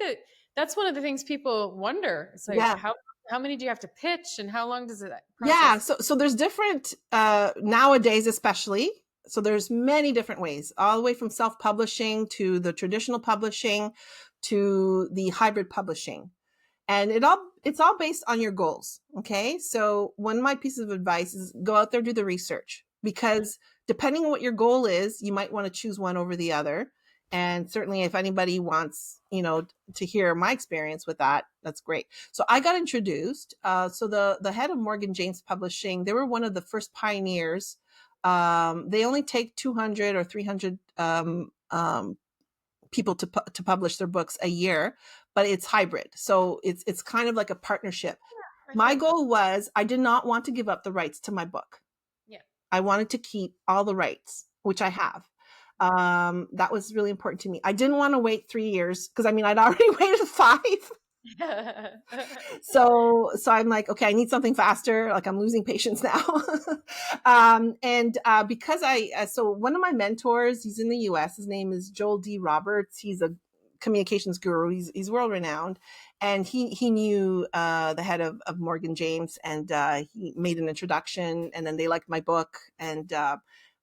that's one of the things people wonder. It's like, Yeah. how many do you have to pitch, and how long does that Yeah. process? So there's different nowadays, especially. So there's many different ways, all the way from self-publishing to the traditional publishing to the hybrid publishing. And it's all based on your goals. Okay. So one of my pieces of advice is, go out there, do the research, because depending on what your goal is, you might want to choose one over the other. And certainly if anybody wants, to hear my experience with that, that's great. So I got introduced. So the head of Morgan James Publishing, they were one of the first pioneers. They only take 200 or 300 people to publish their books a year, but it's hybrid. So it's kind of like a partnership. I My heard that. goal was, I did not want to give up the rights to my book. Yeah. I wanted to keep all the rights, which I have. That was really important to me. I didn't want to wait 3 years because I mean, I'd already waited 5. So I'm like, okay, I need something faster. Like I'm losing patience now. And because so one of my mentors, he's in the US. His name is Joel D. Roberts. He's a communications guru. He's world renowned, and he knew the head of Morgan James, and he made an introduction, and then they liked my book. And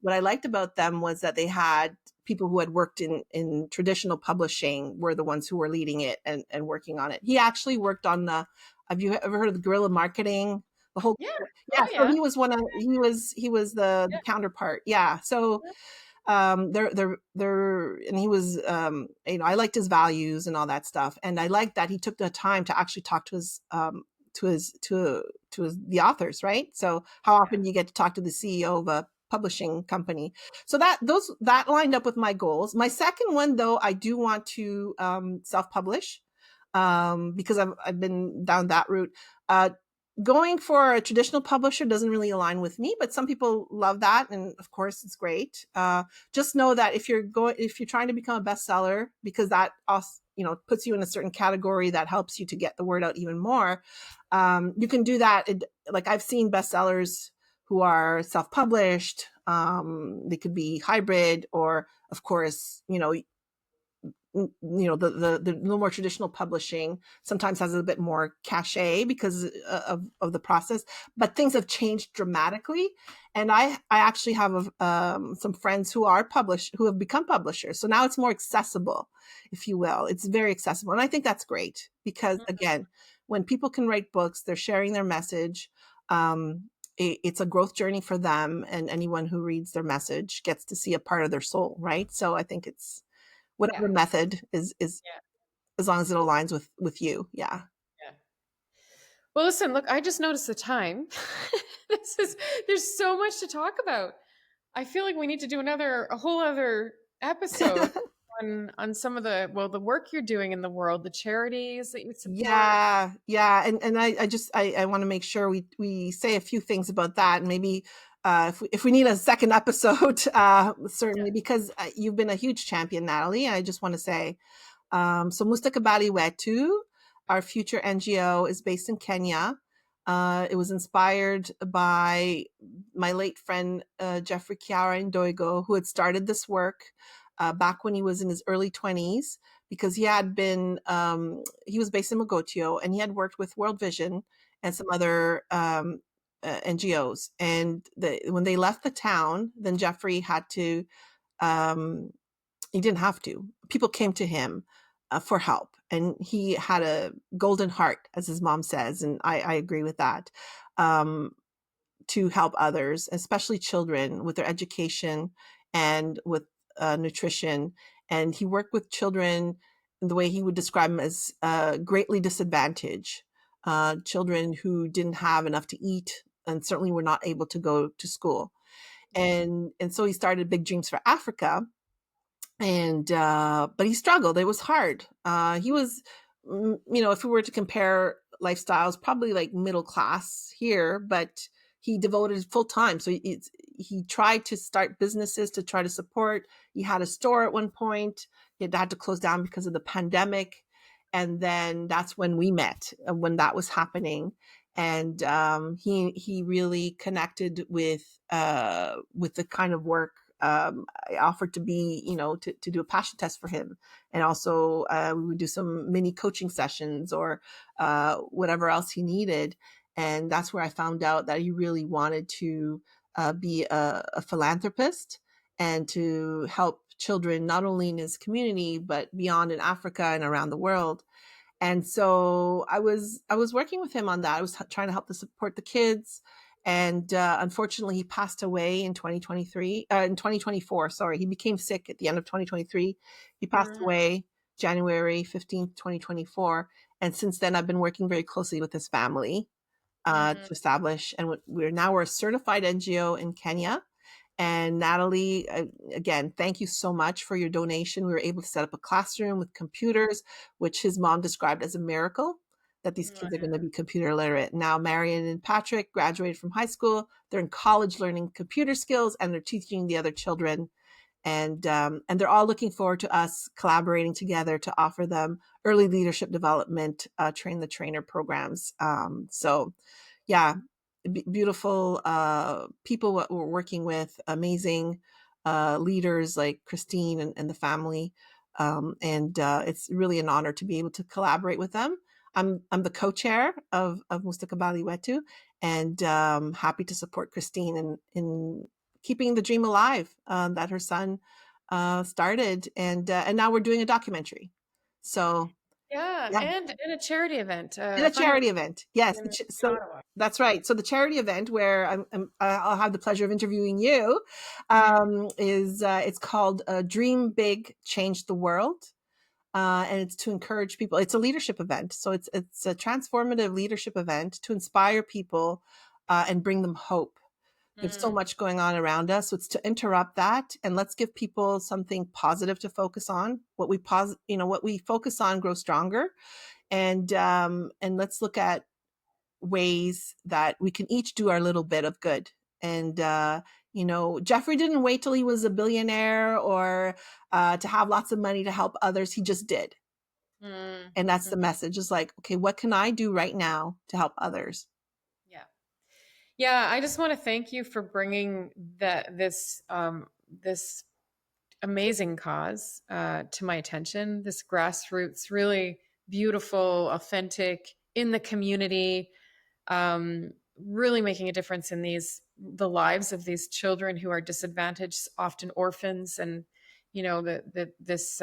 what I liked about them was that they had people who had worked in traditional publishing were the ones who were leading it and working on it. He actually worked on the, have you ever heard of the guerrilla marketing? The whole, Yeah. yeah. Oh, So yeah. he was the Yeah. counterpart. Yeah. So and he was, I liked his values and all that stuff. And I liked that he took the time to actually talk to the authors, right? So how Yeah. often do you get to talk to the CEO of a publishing company? So that lined up with my goals. My second one, though, I do want to self-publish, because I've been down that route. Going for a traditional publisher doesn't really align with me, but some people love that, and of course, it's great. Just know that if you're trying to become a bestseller, because that also, puts you in a certain category that helps you to get the word out even more. You can do that. Like I've seen bestsellers who are self-published. They could be hybrid, or of course, the little more traditional publishing sometimes has a bit more cachet because of the process, but things have changed dramatically. And I actually have some friends who are published, who have become publishers, so now it's more accessible, if you will. It's very accessible, and I think that's great because, again, when people can write books, they're sharing their message. It's a growth journey for them, and anyone who reads their message gets to see a part of their soul, right? So I think it's Yeah. whatever method is, Yeah. as long as it aligns with you. Yeah. Yeah. Well, listen, look, I just noticed the time. this is There's so much to talk about. I feel like we need to do a whole other episode on some of the work you're doing in the world, the charities that you support. Yeah, yeah, and I want to make sure we say a few things about that, and maybe if we need a second episode, certainly, because you've been a huge champion, Natalie. I just want to say, so Mustakabali Wetu, our future NGO, is based in Kenya. It was inspired by my late friend Jeffrey Kiara Ndoigo, who had started this work back when he was in his early 20s, because he was based in Mogotio, and he had worked with World Vision and some other NGOs. And when they left the town, then Jeffrey had to, he didn't have to. People came to him for help, and he had a golden heart, as his mom says, and I agree with that. To help others, especially children, with their education and with nutrition. And he worked with children in the way he would describe them as greatly disadvantaged, children who didn't have enough to eat and certainly were not able to go to school. And so he started Big Dreams for Africa, and but he struggled. It was hard. He was, if we were to compare lifestyles, probably like middle class here, but he devoted full time. So he tried to start businesses to try to support. He had a store at one point. He had to close down because of the pandemic, and then that's when we met, when that was happening. And he really connected with the kind of work. I offered to be, to do a passion test for him. And also we would do some mini coaching sessions, or whatever else he needed. And that's where I found out that he really wanted to be a philanthropist and to help children, not only in his community, but beyond, in Africa and around the world. And so I was working with him on that. I was trying to help to support the kids. And unfortunately, he passed away in 2024. Sorry, he became sick at the end of 2023. He passed Mhm. away January 15th, 2024. And since then, I've been working very closely with his family Mhm. to establish. And we're a certified NGO in Kenya. And Natalie, again, thank you so much for your donation. We were able to set up a classroom with computers, which his mom described as a miracle, that these Oh, kids are going to be computer literate. Now, Marion and Patrick graduated from high school. They're in college learning computer skills, and they're teaching the other children. and they're all looking forward to us collaborating together to offer them early leadership development, train the trainer programs. So yeah, beautiful people what we're working with, amazing leaders like Christine and the family. And it's really an honor to be able to collaborate with them. I'm the co-chair of Mustakabali Wetu, and happy to support Christine in keeping the dream alive that her son started, and now we're doing a documentary. So Yeah, yeah, and a charity event, in a a charity fundraiser event, yes. in So Ottawa. that's right. So the charity event where I'll have the pleasure of interviewing you Mhm. is it's called Dream Big, Change the World. And it's to encourage people. It's a leadership event, so it's a transformative leadership event to inspire people and bring them hope. There's so Mm. much going on around us, so it's to interrupt that and let's give people something positive to focus on. What we focus on grows stronger, and let's look at ways that we can each do our little bit of good. And Jeffrey didn't wait till he was a billionaire or to have lots of money to help others. He just did. Mm. And that's the Mhm. message, is like, okay, what can I do right now to help others? Yeah. Yeah, I just want to thank you for bringing this amazing cause to my attention. This grassroots, really beautiful, authentic, in the community, really making a difference in the lives of these children who are disadvantaged, often orphans, and this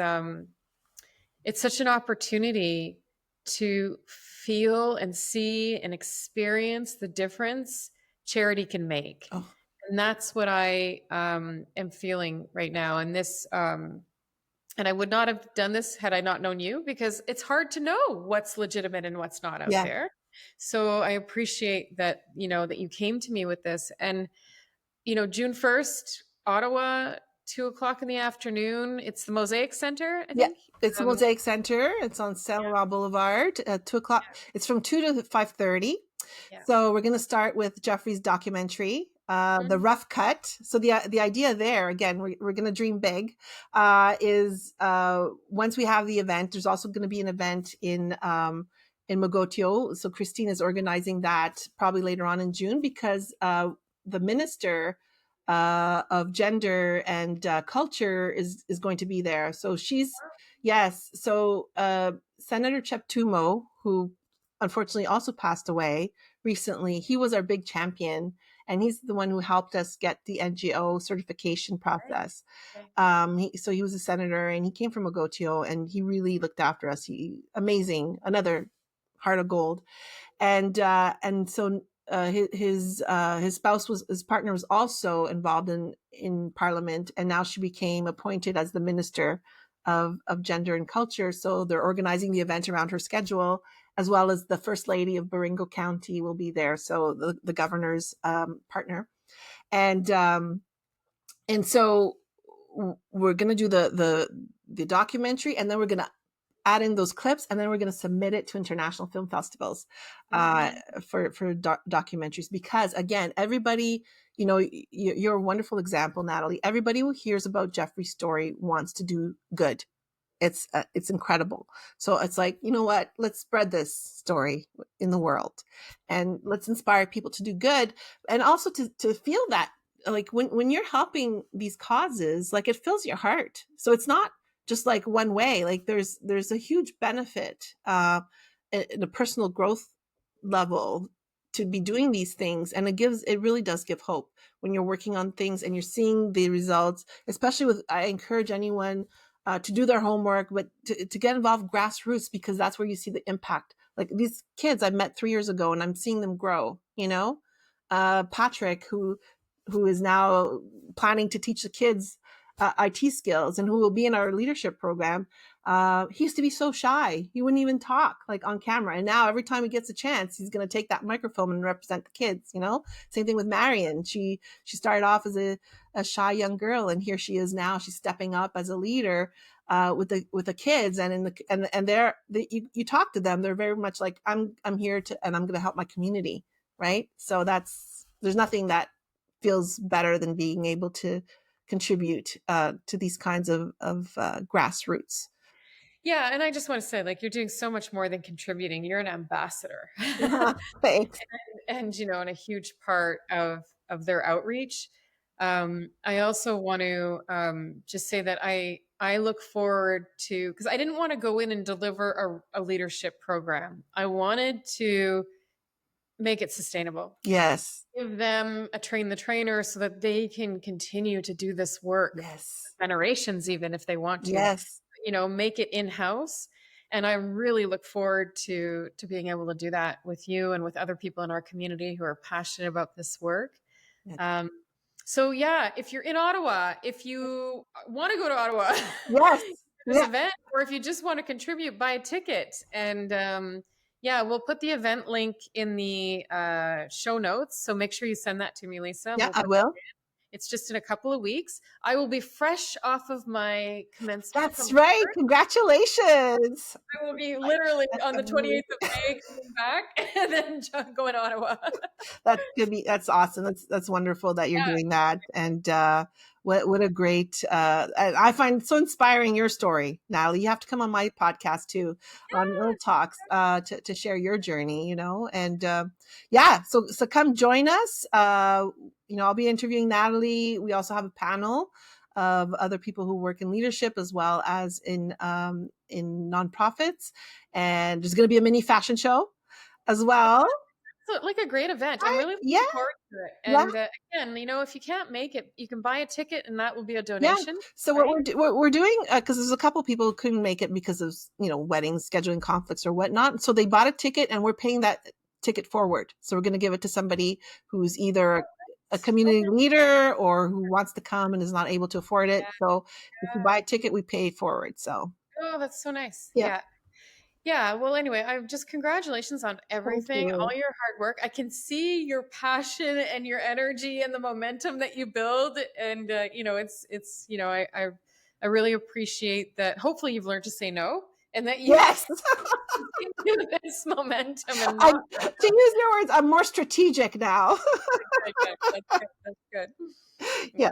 it's such an opportunity to feel and see and experience the difference charity can make. Oh, And that's what I am feeling right now. And I would not have done this had I not known you, because it's hard to know what's legitimate and what's not out yeah. there. So I appreciate that, that you came to me with this. And, June 1st, Ottawa, 2 o'clock in the afternoon. It's the Mosaic Center, I Yeah, think. it's the Um, Mosaic Center. It's on Saint yeah, Laurent Boulevard at 2 o'clock. It's from 2 to 5:30. yeah. So we're going to start with Jeffrey's documentary, The Mhm. Rough Cut. So the idea there, again, we're going to dream big, is once we have the event, there's also going to be an event in Mogotio. So Christine is organizing that probably later on in June, because the minister of gender and culture is going to be there. So she's yes. So Senator Cheptumo, who unfortunately also passed away recently, he was our big champion, and he's the one who helped us get the NGO certification Right. process. Okay. So he was a senator, and he came from Ogotio, and he really looked after us. He amazing, another heart of gold. And so his spouse was his partner was also involved in parliament, and now she became appointed as the minister of gender and culture. So they're organizing the event around her schedule, as well as the first lady of Baringo County will be there, so the governor's partner. And um and so we're going to do the documentary, and then we're going to add in those clips, and then we're going to submit it to international film festivals uh, Mhm. for documentaries. Because again, everybody, you're a wonderful example, Natalie. Everybody who hears about Jeffrey's story wants to do good. It's incredible. So it's like, you know what? Let's spread this story in the world, and let's inspire people to do good, and also to feel that, like, when you're helping these causes, like, it fills your heart. So it's not just like one way. Like, there's a huge benefit in a personal growth level to be doing these things, and it really does give hope when you're working on things and you're seeing the results. Especially with, I encourage anyone to do their homework, but to get involved grassroots, because that's where you see the impact. Like, these kids I met 3 years ago, and I'm seeing them grow. Patrick, who is now planning to teach the kids IT skills, and who will be in our leadership program. He used to be so shy; he wouldn't even talk, like, on camera. And now every time he gets a chance, he's going to take that microphone and represent the kids. Same thing with Marion. She started off as a shy young girl, and here she is now. She's stepping up as a leader with the kids, and you talk to them, they're very much like, I'm here to, and I'm going to help my community, right? So there's nothing that feels better than being able to contribute to these kinds of grassroots. Yeah, and I just want to say, like, you're doing so much more than contributing. You're an ambassador. Thanks. And and a huge part of their outreach. I also want to just say that I look forward to, because I didn't want to go in and deliver a leadership program. I wanted to make it sustainable, Yes. give them a train the trainer so that they can continue to do this work Yes. generations, even if they want to, Yes. make it in-house. And I really look forward to being able to do that with you and with other people in our community who are passionate about this work. Yes. Um, so yeah, if you're in Ottawa, if you want to go to Ottawa Yes. for this Yeah. event, or if you just want to contribute, buy a ticket. And yeah, we'll put the event link in the show notes. So make sure you send that to me, Lisa. Yeah, We'll I put will. It's just in a couple of weeks. I will be fresh off of my commencement That's from right. Harvard. Congratulations. I will be literally That's on the amazing. 28th of May coming back and then going to Ottawa. That's awesome. That's wonderful that you're Yeah. doing that. And what a great I find so inspiring your story, Natalie. You have to come on my podcast too, on Little Talks, to share your journey, and yeah, so come join us. I'll be interviewing Natalie. We also have a panel of other people who work in leadership as well as in nonprofits, and there's going to be a mini fashion show as well. So, like, a great event. I'm Right? really Yeah, looking forward to it. yeah, And again, if you can't make it, you can buy a ticket and that will be a yeah. donation, So right? what we're doing, because there's a couple people who couldn't make it because of weddings, scheduling conflicts or whatnot. So they bought a ticket, and we're paying that ticket forward. So we're going to give it to somebody who's either a community leader or who wants to come and is not able to afford it. So if you buy a ticket, we pay it forward. So Oh, that's so nice. yeah, Yeah. Yeah. Well, anyway, congratulations on thank everything, all you. your hard work. I can see your passion and your energy and the momentum that you build. And, I really appreciate that. Hopefully you've learned to say no and that you Yes. continue this momentum and I, not. to use your words, I'm more strategic now. Good, good. That's good. Yeah.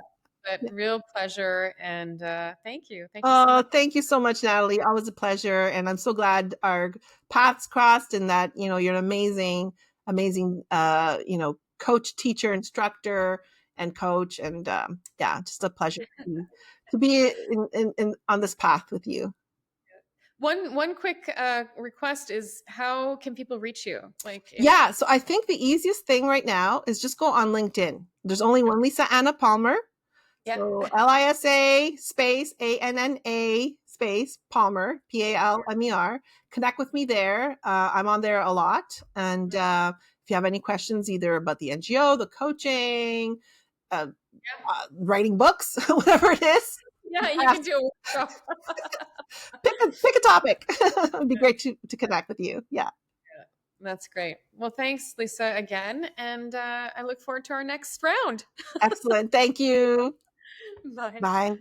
But real pleasure. And thank you. Thank you so Oh, much. thank you so much, Natalie. Always a pleasure. And I'm so glad our paths crossed and that, you're an amazing, amazing, coach, teacher, instructor, and coach. And yeah, just a pleasure to be on this path with you. One quick request is, how can people reach you? Yeah. So I think the easiest thing right now is just go on LinkedIn. There's only one Lisa Anna Palmer. Yeah. So LISA space ANNA space Palmer, PALMER. Connect with me there. I'm on there a lot. And if you have any questions, either about the NGO, the coaching, writing books, whatever it is, Yeah, you can do a workshop. pick a topic. It would be great to connect with you. Yeah. That's great. Well, thanks, Lisa, again. And I look forward to our next round. Excellent. Thank you. Bye. Bye.